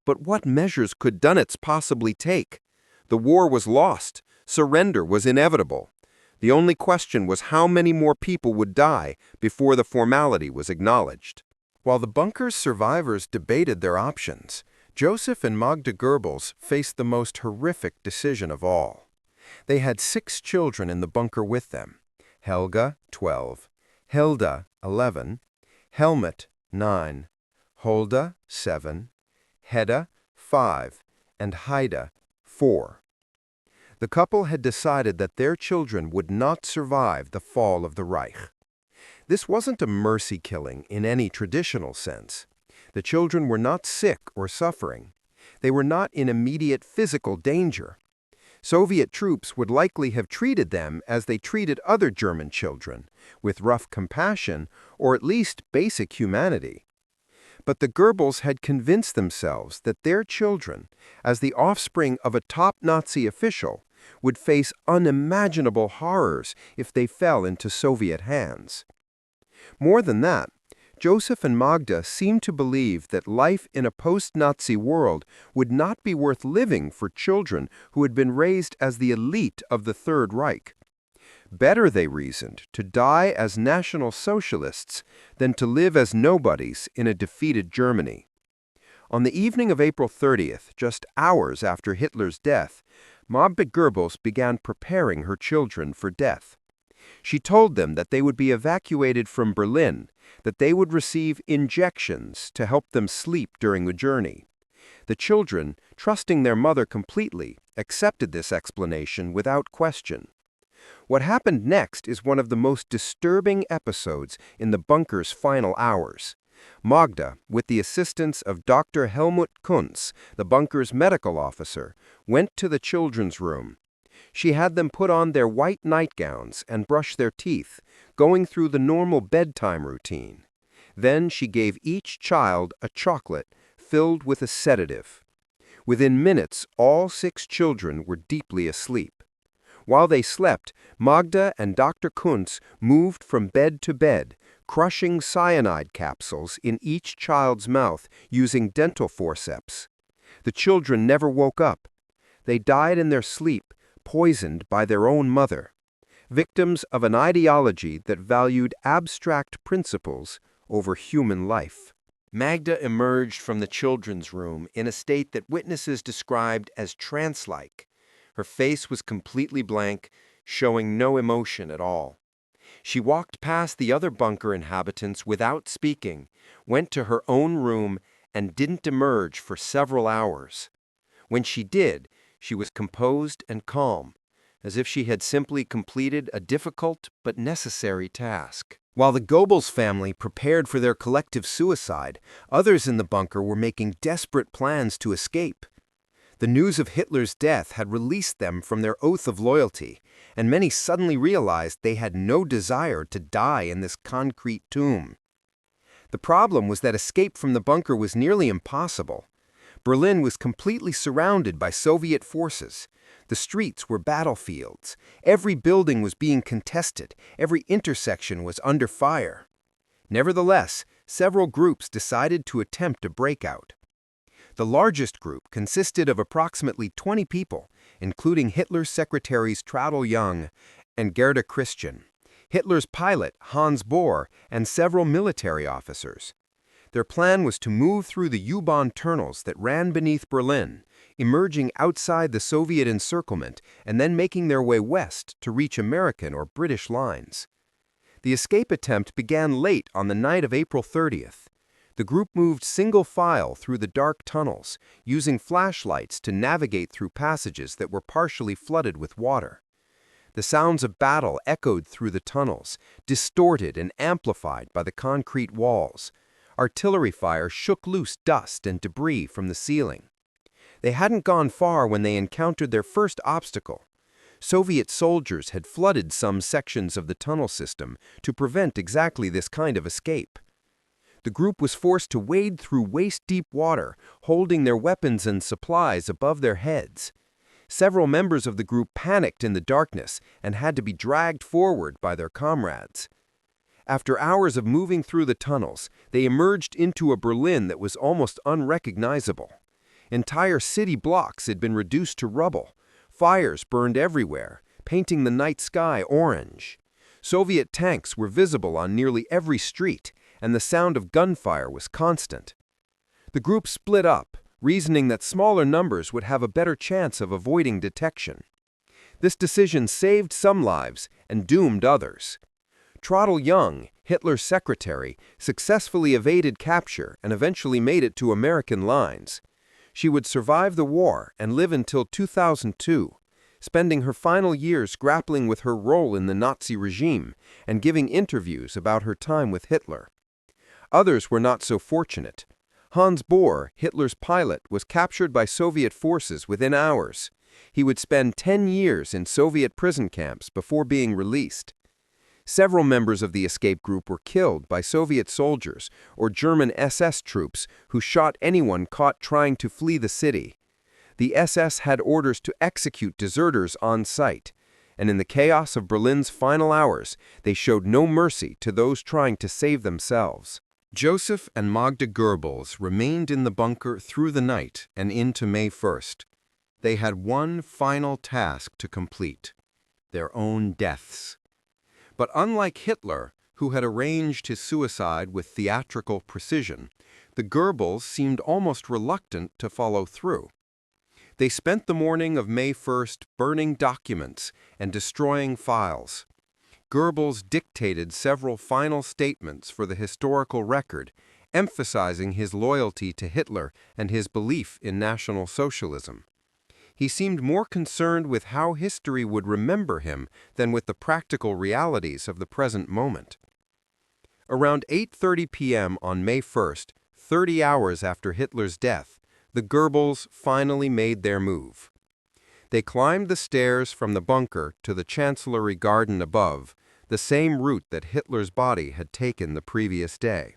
But what measures could Dönitz possibly take? The war was lost. Surrender was inevitable. The only question was how many more people would die before the formality was acknowledged. While the bunker's survivors debated their options, Joseph and Magda Goebbels faced the most horrific decision of all. They had 6 children in the bunker with them: Helga, 12, Hilda, 11, Helmut, 9, Hulda, 7, Hedda, 5, and Haida, 4. The couple had decided that their children would not survive the fall of the Reich. This wasn't a mercy killing in any traditional sense. The children were not sick or suffering. They were not in immediate physical danger. Soviet troops would likely have treated them as they treated other German children, with rough compassion or at least basic humanity. But the Goebbels had convinced themselves that their children, as the offspring of a top Nazi official, would face unimaginable horrors if they fell into Soviet hands. More than that, Joseph and Magda seemed to believe that life in a post-Nazi world would not be worth living for children who had been raised as the elite of the Third Reich. Better, they reasoned, to die as National Socialists than to live as nobodies in a defeated Germany. On the evening of April 30th, just hours after Hitler's death, Magda Goebbels began preparing her children for death. She told them that they would be evacuated from Berlin, that they would receive injections to help them sleep during the journey. The children, trusting their mother completely, accepted this explanation without question. What happened next is one of the most disturbing episodes in the bunker's final hours. Magda, with the assistance of Dr. Helmut Kuntz, the bunker's medical officer, went to the children's room. She had them put on their white nightgowns and brush their teeth, going through the normal bedtime routine. Then she gave each child a chocolate filled with a sedative. Within minutes, all 6 children were deeply asleep. While they slept, Magda and Dr. Kuntz moved from bed to bed, crushing cyanide capsules in each child's mouth using dental forceps. The children never woke up. They died in their sleep, poisoned by their own mother, victims of an ideology that valued abstract principles over human life. Magda emerged from the children's room in a state that witnesses described as trance-like. Her face was completely blank, showing no emotion at all. She walked past the other bunker inhabitants without speaking, went to her own room, and didn't emerge for several hours. When she did, she was composed and calm, as if she had simply completed a difficult but necessary task. While the Goebbels family prepared for their collective suicide, others in the bunker were making desperate plans to escape. The news of Hitler's death had released them from their oath of loyalty, and many suddenly realized they had no desire to die in this concrete tomb. The problem was that escape from the bunker was nearly impossible. Berlin was completely surrounded by Soviet forces. The streets were battlefields. Every building was being contested. Every intersection was under fire. Nevertheless, several groups decided to attempt a breakout. The largest group consisted of approximately 20 people, including Hitler's secretaries Traudl Jung and Gerda Christian, Hitler's pilot Hans Bohr, and several military officers. Their plan was to move through the U-Bahn tunnels that ran beneath Berlin, emerging outside the Soviet encirclement and then making their way west to reach American or British lines. The escape attempt began late on the night of April 30th. The group moved single file through the dark tunnels, using flashlights to navigate through passages that were partially flooded with water. The sounds of battle echoed through the tunnels, distorted and amplified by the concrete walls. Artillery fire shook loose dust and debris from the ceiling. They hadn't gone far when they encountered their first obstacle. Soviet soldiers had flooded some sections of the tunnel system to prevent exactly this kind of escape. The group was forced to wade through waist-deep water, holding their weapons and supplies above their heads. Several members of the group panicked in the darkness and had to be dragged forward by their comrades. After hours of moving through the tunnels, they emerged into a Berlin that was almost unrecognizable. Entire city blocks had been reduced to rubble. Fires burned everywhere, painting the night sky orange. Soviet tanks were visible on nearly every street, and the sound of gunfire was constant. The group split up, reasoning that smaller numbers would have a better chance of avoiding detection. This decision saved some lives and doomed others. Traudl Jung, Hitler's secretary, successfully evaded capture and eventually made it to American lines. She would survive the war and live until 2002. spending her final years grappling with her role in the Nazi regime and giving interviews about her time with Hitler. Others were not so fortunate. Hans Bohr, Hitler's pilot, was captured by Soviet forces within hours. He would spend 10 years in Soviet prison camps before being released. Several members of the escape group were killed by Soviet soldiers or German SS troops who shot anyone caught trying to flee the city. The SS had orders to execute deserters on sight, and in the chaos of Berlin's final hours, they showed no mercy to those trying to save themselves. Joseph and Magda Goebbels remained in the bunker through the night and into May 1st. They had one final task to complete: their own deaths. But unlike Hitler, who had arranged his suicide with theatrical precision, the Goebbels seemed almost reluctant to follow through. They spent the morning of May 1st burning documents and destroying files. Goebbels dictated several final statements for the historical record, emphasizing his loyalty to Hitler and his belief in National Socialism. He seemed more concerned with how history would remember him than with the practical realities of the present moment. Around 8:30 p.m. on May 1st, 30 hours after Hitler's death, the Goebbels finally made their move. They climbed the stairs from the bunker to the Chancellery garden above, the same route that Hitler's body had taken the previous day.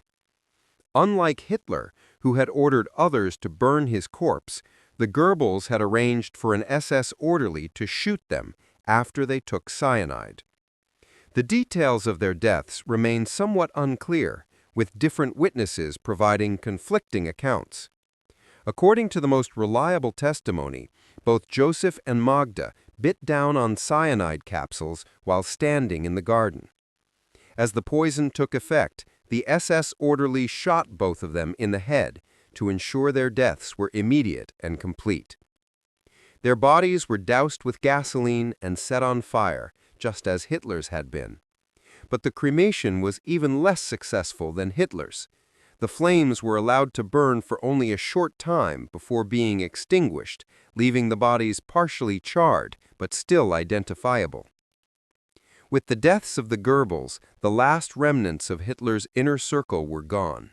Unlike Hitler, who had ordered others to burn his corpse, the Goebbels had arranged for an SS orderly to shoot them after they took cyanide. The details of their deaths remain somewhat unclear, with different witnesses providing conflicting accounts. According to the most reliable testimony, both Joseph and Magda bit down on cyanide capsules while standing in the garden. As the poison took effect, the SS orderly shot both of them in the head to ensure their deaths were immediate and complete. Their bodies were doused with gasoline and set on fire, just as Hitler's had been. But the cremation was even less successful than Hitler's. The flames were allowed to burn for only a short time before being extinguished, leaving the bodies partially charred but still identifiable. With the deaths of the Goebbels, the last remnants of Hitler's inner circle were gone.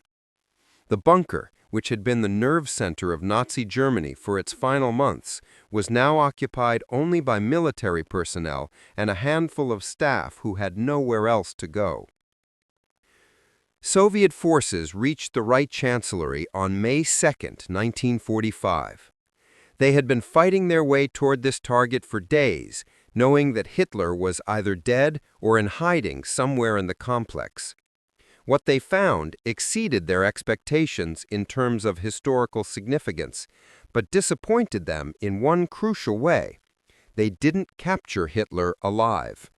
The bunker, which had been the nerve center of Nazi Germany for its final months, was now occupied only by military personnel and a handful of staff who had nowhere else to go. Soviet forces reached the Reich Chancellery on May 2, 1945. They had been fighting their way toward this target for days, knowing that Hitler was either dead or in hiding somewhere in the complex. What they found exceeded their expectations in terms of historical significance, but disappointed them in one crucial way: they didn't capture Hitler alive.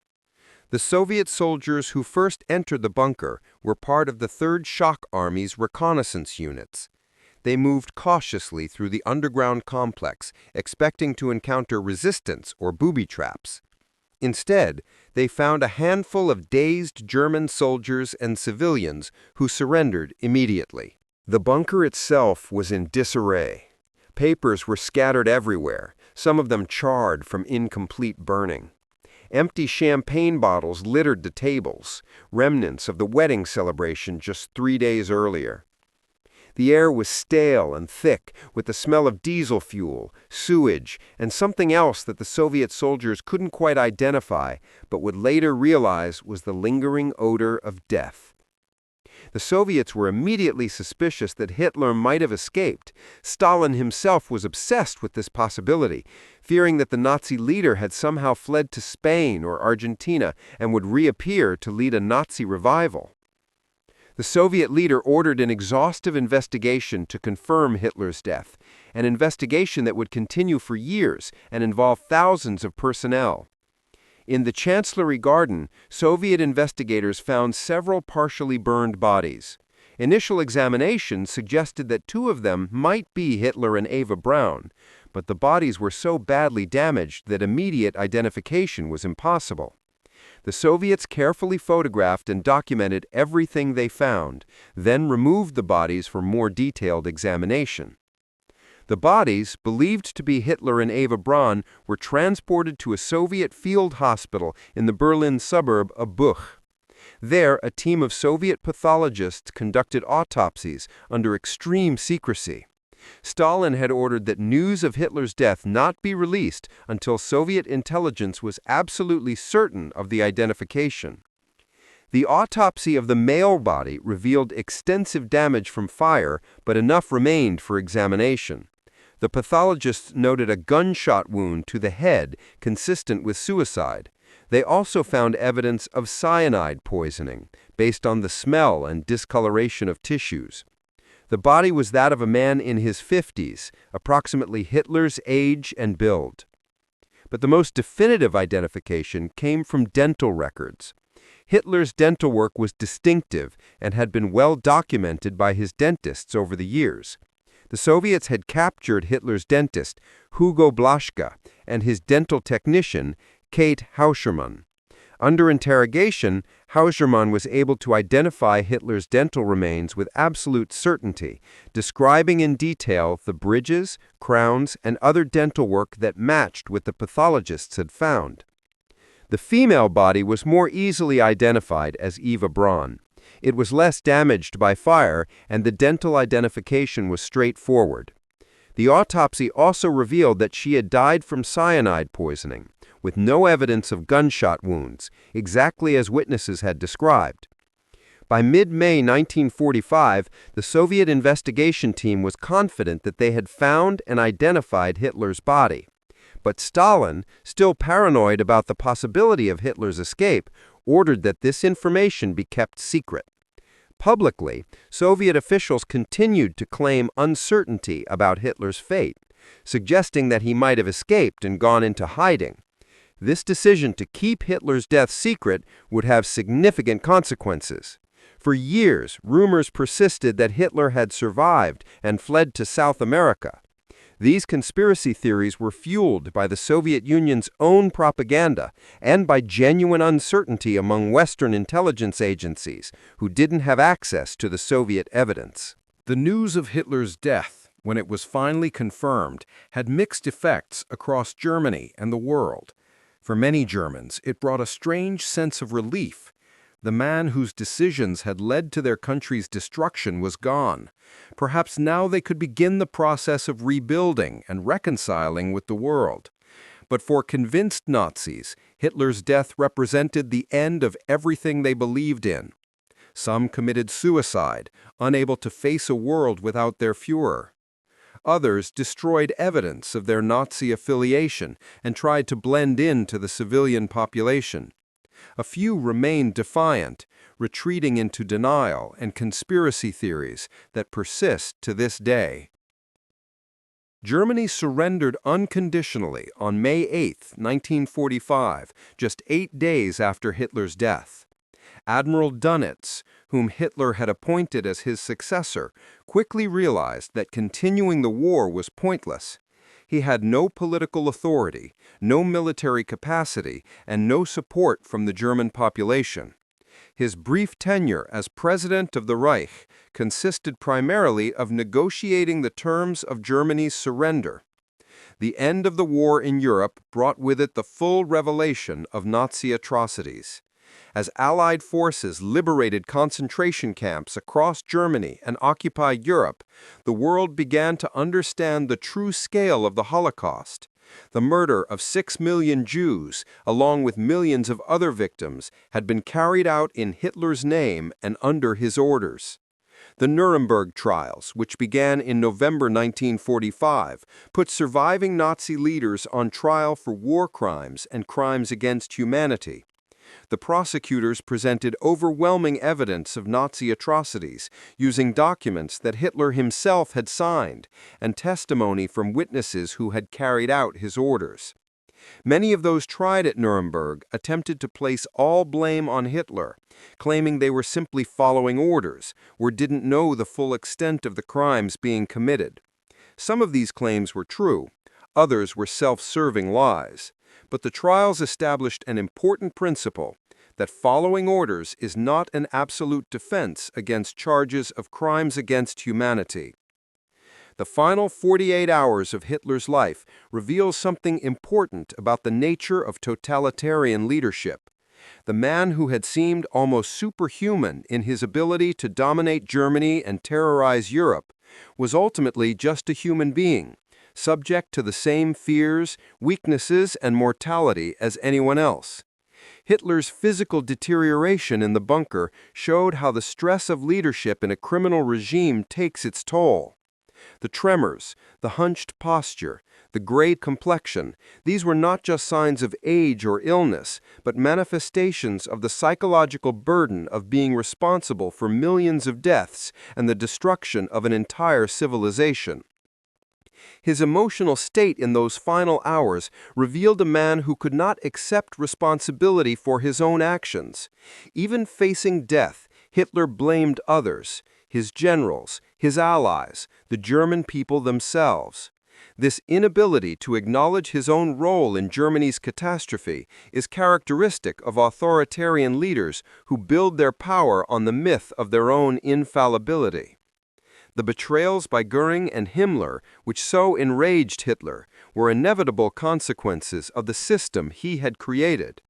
The Soviet soldiers who first entered the bunker were part of the 3rd Shock Army's reconnaissance units. They moved cautiously through the underground complex, expecting to encounter resistance or booby traps. Instead, they found a handful of dazed German soldiers and civilians who surrendered immediately. The bunker itself was in disarray. Papers were scattered everywhere, some of them charred from incomplete burning. Empty champagne bottles littered the tables, remnants of the wedding celebration just 3 days earlier. The air was stale and thick, with the smell of diesel fuel, sewage, and something else that the Soviet soldiers couldn't quite identify, but would later realize was the lingering odor of death. The Soviets were immediately suspicious that Hitler might have escaped. Stalin himself was obsessed with this possibility, fearing that the Nazi leader had somehow fled to Spain or Argentina and would reappear to lead a Nazi revival. The Soviet leader ordered an exhaustive investigation to confirm Hitler's death, an investigation that would continue for years and involve thousands of personnel. In the Chancellery Garden, Soviet investigators found several partially burned bodies. Initial examination suggested that 2 of them might be Hitler and Eva Braun, but the bodies were so badly damaged that immediate identification was impossible. The Soviets carefully photographed and documented everything they found, then removed the bodies for more detailed examination. The bodies, believed to be Hitler and Eva Braun, were transported to a Soviet field hospital in the Berlin suburb of Buch. There, a team of Soviet pathologists conducted autopsies under extreme secrecy. Stalin had ordered that news of Hitler's death not be released until Soviet intelligence was absolutely certain of the identification. The autopsy of the male body revealed extensive damage from fire, but enough remained for examination. The pathologists noted a gunshot wound to the head consistent with suicide. They also found evidence of cyanide poisoning, based on the smell and discoloration of tissues. The body was that of a man in his 50s, approximately Hitler's age and build. But the most definitive identification came from dental records. Hitler's dental work was distinctive and had been well documented by his dentists over the years. The Soviets had captured Hitler's dentist, Hugo Blaschka, and his dental technician, Kate Hauschermann. Under interrogation, Hauschermann was able to identify Hitler's dental remains with absolute certainty, describing in detail the bridges, crowns, and other dental work that matched what the pathologists had found. The female body was more easily identified as Eva Braun. It was less damaged by fire, and the dental identification was straightforward. The autopsy also revealed that she had died from cyanide poisoning, with no evidence of gunshot wounds, exactly as witnesses had described. By mid-May 1945, the Soviet investigation team was confident that they had found and identified Hitler's body. But Stalin, still paranoid about the possibility of Hitler's escape, ordered that this information be kept secret. Publicly, Soviet officials continued to claim uncertainty about Hitler's fate, suggesting that he might have escaped and gone into hiding. This decision to keep Hitler's death secret would have significant consequences. For years, rumors persisted that Hitler had survived and fled to South America. These conspiracy theories were fueled by the Soviet Union's own propaganda and by genuine uncertainty among Western intelligence agencies who didn't have access to the Soviet evidence. The news of Hitler's death, when it was finally confirmed, had mixed effects across Germany and the world. For many Germans, it brought a strange sense of relief. The man whose decisions had led to their country's destruction was gone. Perhaps now they could begin the process of rebuilding and reconciling with the world. But for convinced Nazis, Hitler's death represented the end of everything they believed in. Some committed suicide, unable to face a world without their Führer. Others destroyed evidence of their Nazi affiliation and tried to blend into the civilian population. A few remained defiant, retreating into denial and conspiracy theories that persist to this day. Germany surrendered unconditionally on May 8, 1945, just 8 days after Hitler's death. Admiral Dönitz, whom Hitler had appointed as his successor, quickly realized that continuing the war was pointless. He had no political authority, no military capacity, and no support from the German population. His brief tenure as president of the Reich consisted primarily of negotiating the terms of Germany's surrender. The end of the war in Europe brought with it the full revelation of Nazi atrocities. As Allied forces liberated concentration camps across Germany and occupied Europe, the world began to understand the true scale of the Holocaust. The murder of 6 million Jews, along with millions of other victims, had been carried out in Hitler's name and under his orders. The Nuremberg trials, which began in November 1945, put surviving Nazi leaders on trial for war crimes and crimes against humanity. The prosecutors presented overwhelming evidence of Nazi atrocities, using documents that Hitler himself had signed and testimony from witnesses who had carried out his orders. Many of those tried at Nuremberg attempted to place all blame on Hitler, claiming they were simply following orders or didn't know the full extent of the crimes being committed. Some of these claims were true, others were self-serving lies. But the trials established an important principle, that following orders is not an absolute defense against charges of crimes against humanity. The final 48 hours of Hitler's life reveals something important about the nature of totalitarian leadership. The man who had seemed almost superhuman in his ability to dominate Germany and terrorize Europe was ultimately just a human being, subject to the same fears, weaknesses, and mortality as anyone else. Hitler's physical deterioration in the bunker showed how the stress of leadership in a criminal regime takes its toll. The tremors, the hunched posture, the gray complexion, these were not just signs of age or illness, but manifestations of the psychological burden of being responsible for millions of deaths and the destruction of an entire civilization. His emotional state in those final hours revealed a man who could not accept responsibility for his own actions. Even facing death, Hitler blamed others, his generals, his allies, the German people themselves. This inability to acknowledge his own role in Germany's catastrophe is characteristic of authoritarian leaders who build their power on the myth of their own infallibility. The betrayals by Göring and Himmler, which so enraged Hitler, were inevitable consequences of the system he had created.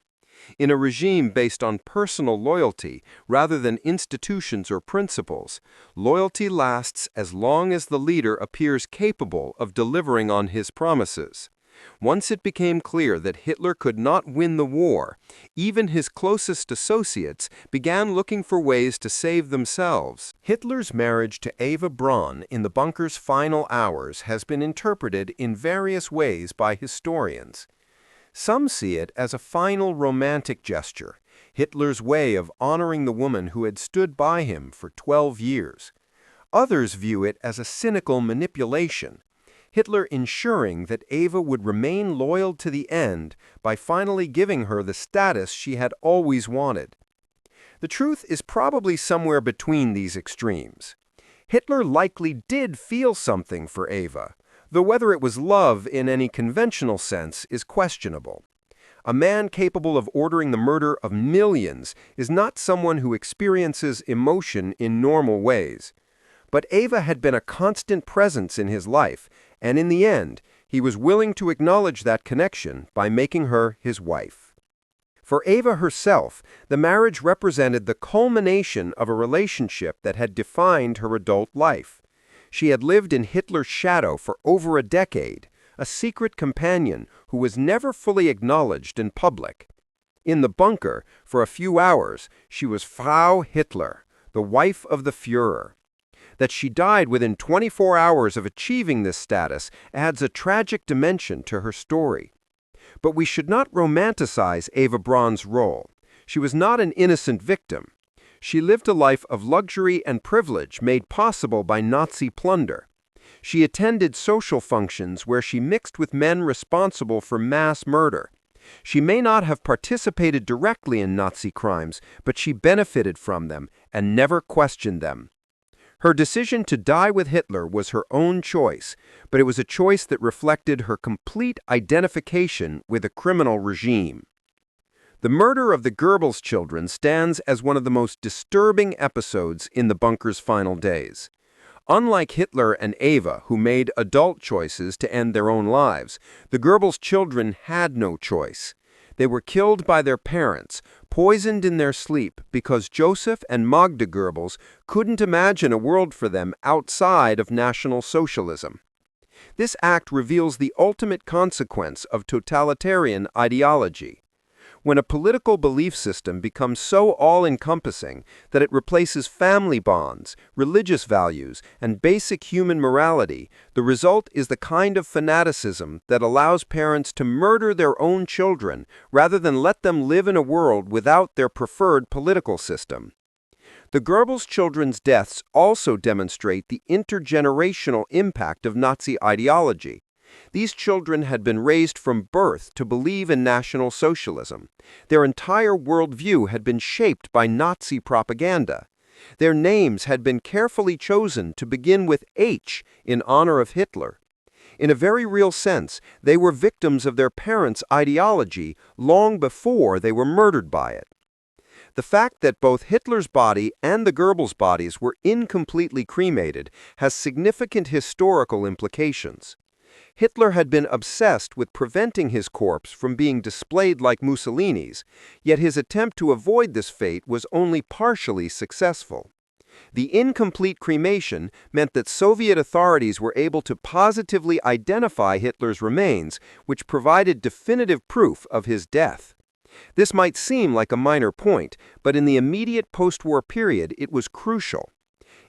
In a regime based on personal loyalty rather than institutions or principles, loyalty lasts as long as the leader appears capable of delivering on his promises. Once it became clear that Hitler could not win the war, even his closest associates began looking for ways to save themselves. Hitler's marriage to Eva Braun in the bunker's final hours has been interpreted in various ways by historians. Some see it as a final romantic gesture, Hitler's way of honoring the woman who had stood by him for 12 years. Others view it as a cynical manipulation, Hitler ensuring that Eva would remain loyal to the end by finally giving her the status she had always wanted. The truth is probably somewhere between these extremes. Hitler likely did feel something for Eva, though whether it was love in any conventional sense is questionable. A man capable of ordering the murder of millions is not someone who experiences emotion in normal ways. But Eva had been a constant presence in his life, and in the end, he was willing to acknowledge that connection by making her his wife. For Eva herself, the marriage represented the culmination of a relationship that had defined her adult life. She had lived in Hitler's shadow for over a decade, a secret companion who was never fully acknowledged in public. In the bunker, for a few hours, she was Frau Hitler, the wife of the Führer. That she died within 24 hours of achieving this status adds a tragic dimension to her story. But we should not romanticize Eva Braun's role. She was not an innocent victim. She lived a life of luxury and privilege made possible by Nazi plunder. She attended social functions where she mixed with men responsible for mass murder. She may not have participated directly in Nazi crimes, but she benefited from them and never questioned them. Her decision to die with Hitler was her own choice, but it was a choice that reflected her complete identification with a criminal regime. The murder of the Goebbels children stands as one of the most disturbing episodes in the bunker's final days. Unlike Hitler and Eva, who made adult choices to end their own lives, the Goebbels children had no choice. They were killed by their parents, poisoned in their sleep because Joseph and Magda Goebbels couldn't imagine a world for them outside of National Socialism. This act reveals the ultimate consequence of totalitarian ideology. When a political belief system becomes so all-encompassing that it replaces family bonds, religious values, and basic human morality, the result is the kind of fanaticism that allows parents to murder their own children rather than let them live in a world without their preferred political system. The Goebbels children's deaths also demonstrate the intergenerational impact of Nazi ideology. These children had been raised from birth to believe in National Socialism. Their entire worldview had been shaped by Nazi propaganda. Their names had been carefully chosen to begin with H in honor of Hitler. In a very real sense, they were victims of their parents' ideology long before they were murdered by it. The fact that both Hitler's body and the Goebbels bodies were incompletely cremated has significant historical implications. Hitler had been obsessed with preventing his corpse from being displayed like Mussolini's, yet his attempt to avoid this fate was only partially successful. The incomplete cremation meant that Soviet authorities were able to positively identify Hitler's remains, which provided definitive proof of his death. This might seem like a minor point, but in the immediate post-war period it was crucial.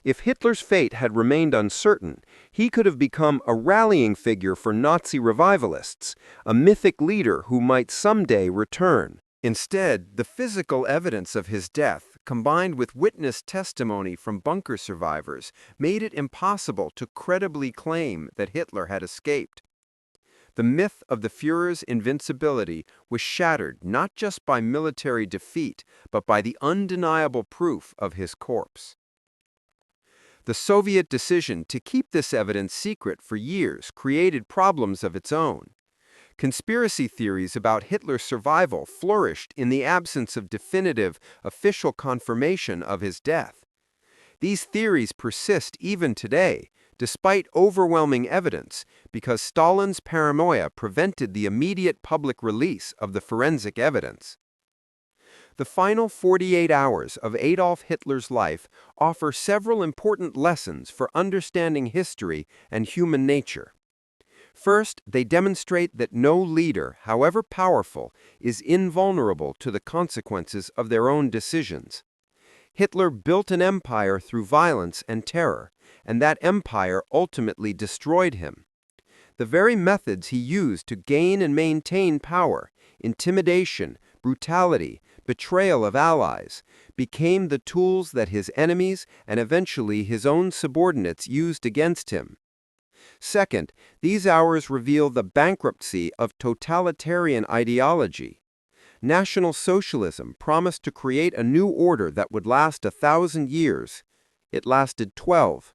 If Hitler's fate had remained uncertain, he could have become a rallying figure for Nazi revivalists, a mythic leader who might someday return. Instead, the physical evidence of his death, combined with witness testimony from bunker survivors, made it impossible to credibly claim that Hitler had escaped. The myth of the Führer's invincibility was shattered not just by military defeat, but by the undeniable proof of his corpse. The Soviet decision to keep this evidence secret for years created problems of its own. Conspiracy theories about Hitler's survival flourished in the absence of definitive, official confirmation of his death. These theories persist even today, despite overwhelming evidence, because Stalin's paranoia prevented the immediate public release of the forensic evidence. The final 48 hours of Adolf Hitler's life offer several important lessons for understanding history and human nature. First, they demonstrate that no leader, however powerful, is invulnerable to the consequences of their own decisions. Hitler built an empire through violence and terror, and that empire ultimately destroyed him. The very methods he used to gain and maintain power, intimidation, brutality, betrayal of allies, became the tools that his enemies and eventually his own subordinates used against him. Second, these hours reveal the bankruptcy of totalitarian ideology. National Socialism promised to create a new order that would last 1,000 years. It lasted 12.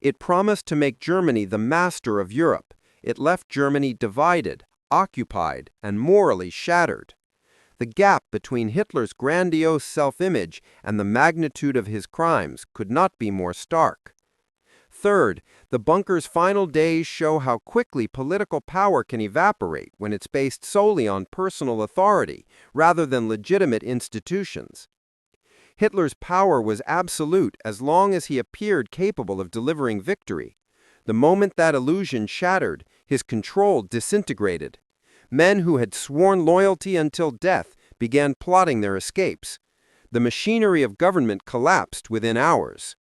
It promised to make Germany the master of Europe. It left Germany divided, occupied, and morally shattered. The gap between Hitler's grandiose self-image and the magnitude of his crimes could not be more stark. Third, the bunker's final days show how quickly political power can evaporate when it's based solely on personal authority rather than legitimate institutions. Hitler's power was absolute as long as he appeared capable of delivering victory. The moment that illusion shattered, his control disintegrated. Men who had sworn loyalty until death began plotting their escapes. The machinery of government collapsed within hours.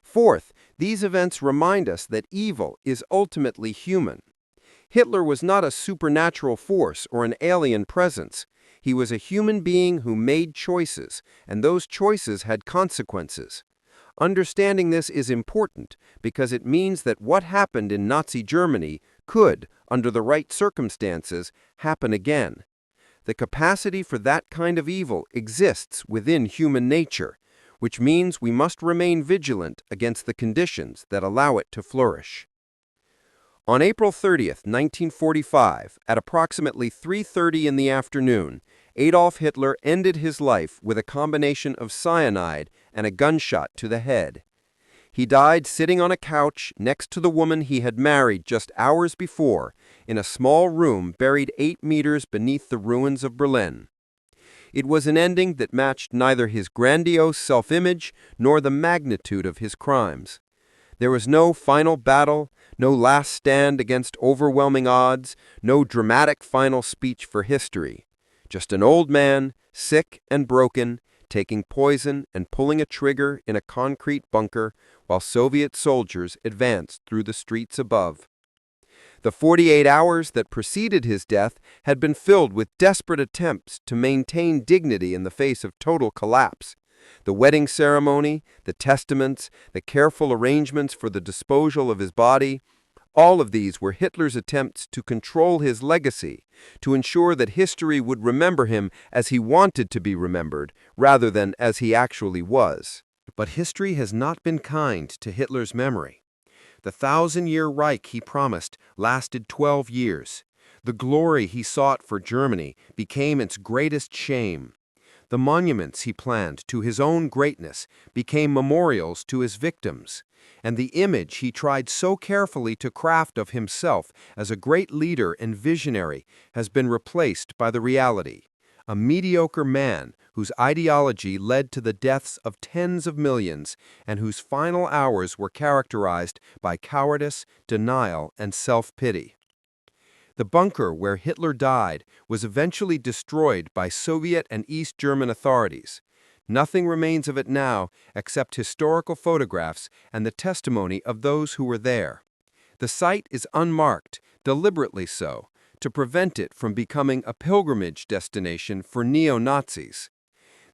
Fourth, these events remind us that evil is ultimately human. Hitler was not a supernatural force or an alien presence. He was a human being who made choices, and those choices had consequences. Understanding this is important because it means that what happened in Nazi Germany could, under the right circumstances, happen again. The capacity for that kind of evil exists within human nature, which means we must remain vigilant against the conditions that allow it to flourish. On April 30th, 1945, at approximately 3:30 in the afternoon, Adolf Hitler ended his life with a combination of cyanide and a gunshot to the head. He died sitting on a couch next to the woman he had married just hours before, in a small room buried 8 meters beneath the ruins of Berlin. It was an ending that matched neither his grandiose self-image nor the magnitude of his crimes. There was no final battle, no last stand against overwhelming odds, no dramatic final speech for history. Just an old man, sick and broken, taking poison and pulling a trigger in a concrete bunker while Soviet soldiers advanced through the streets above. The 48 hours that preceded his death had been filled with desperate attempts to maintain dignity in the face of total collapse. The wedding ceremony, the testaments, the careful arrangements for the disposal of his body, all of these were Hitler's attempts to control his legacy, to ensure that history would remember him as he wanted to be remembered, rather than as he actually was. But history has not been kind to Hitler's memory. The 1,000-year Reich he promised lasted 12 years. The glory he sought for Germany became its greatest shame. The monuments he planned to his own greatness became memorials to his victims, and the image he tried so carefully to craft of himself as a great leader and visionary has been replaced by the reality: a mediocre man whose ideology led to the deaths of tens of millions and whose final hours were characterized by cowardice, denial, and self-pity. The bunker where Hitler died was eventually destroyed by Soviet and East German authorities. Nothing remains of it now except historical photographs and the testimony of those who were there. The site is unmarked, deliberately so, to prevent it from becoming a pilgrimage destination for neo-Nazis.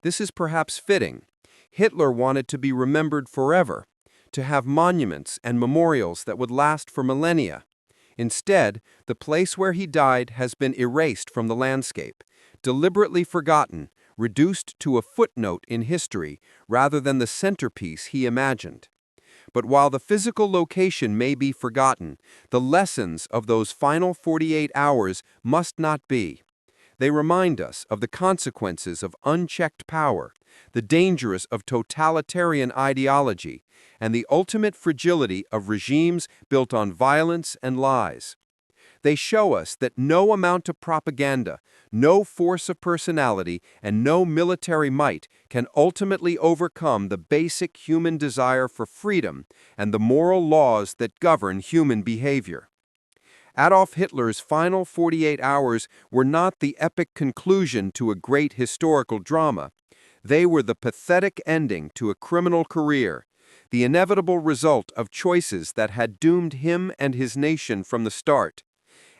This is perhaps fitting. Hitler wanted to be remembered forever, to have monuments and memorials that would last for millennia. Instead, the place where he died has been erased from the landscape, deliberately forgotten, reduced to a footnote in history rather than the centerpiece he imagined. But while the physical location may be forgotten, the lessons of those final 48 hours must not be. They remind us of the consequences of unchecked power, the dangers of totalitarian ideology, and the ultimate fragility of regimes built on violence and lies. They show us that no amount of propaganda, no force of personality, and no military might can ultimately overcome the basic human desire for freedom and the moral laws that govern human behavior. Adolf Hitler's final 48 hours were not the epic conclusion to a great historical drama. They were the pathetic ending to a criminal career, the inevitable result of choices that had doomed him and his nation from the start.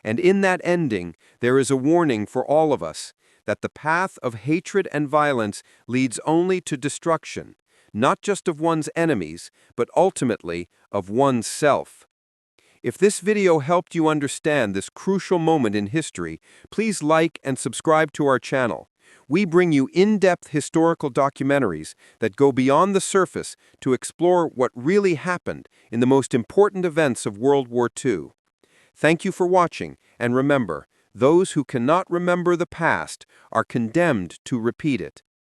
And in that ending, there is a warning for all of us that the path of hatred and violence leads only to destruction, not just of one's enemies, but ultimately of one's self. If this video helped you understand this crucial moment in history, please like and subscribe to our channel. We bring you in-depth historical documentaries that go beyond the surface to explore what really happened in the most important events of World War II. Thank you for watching, and remember, those who cannot remember the past are condemned to repeat it.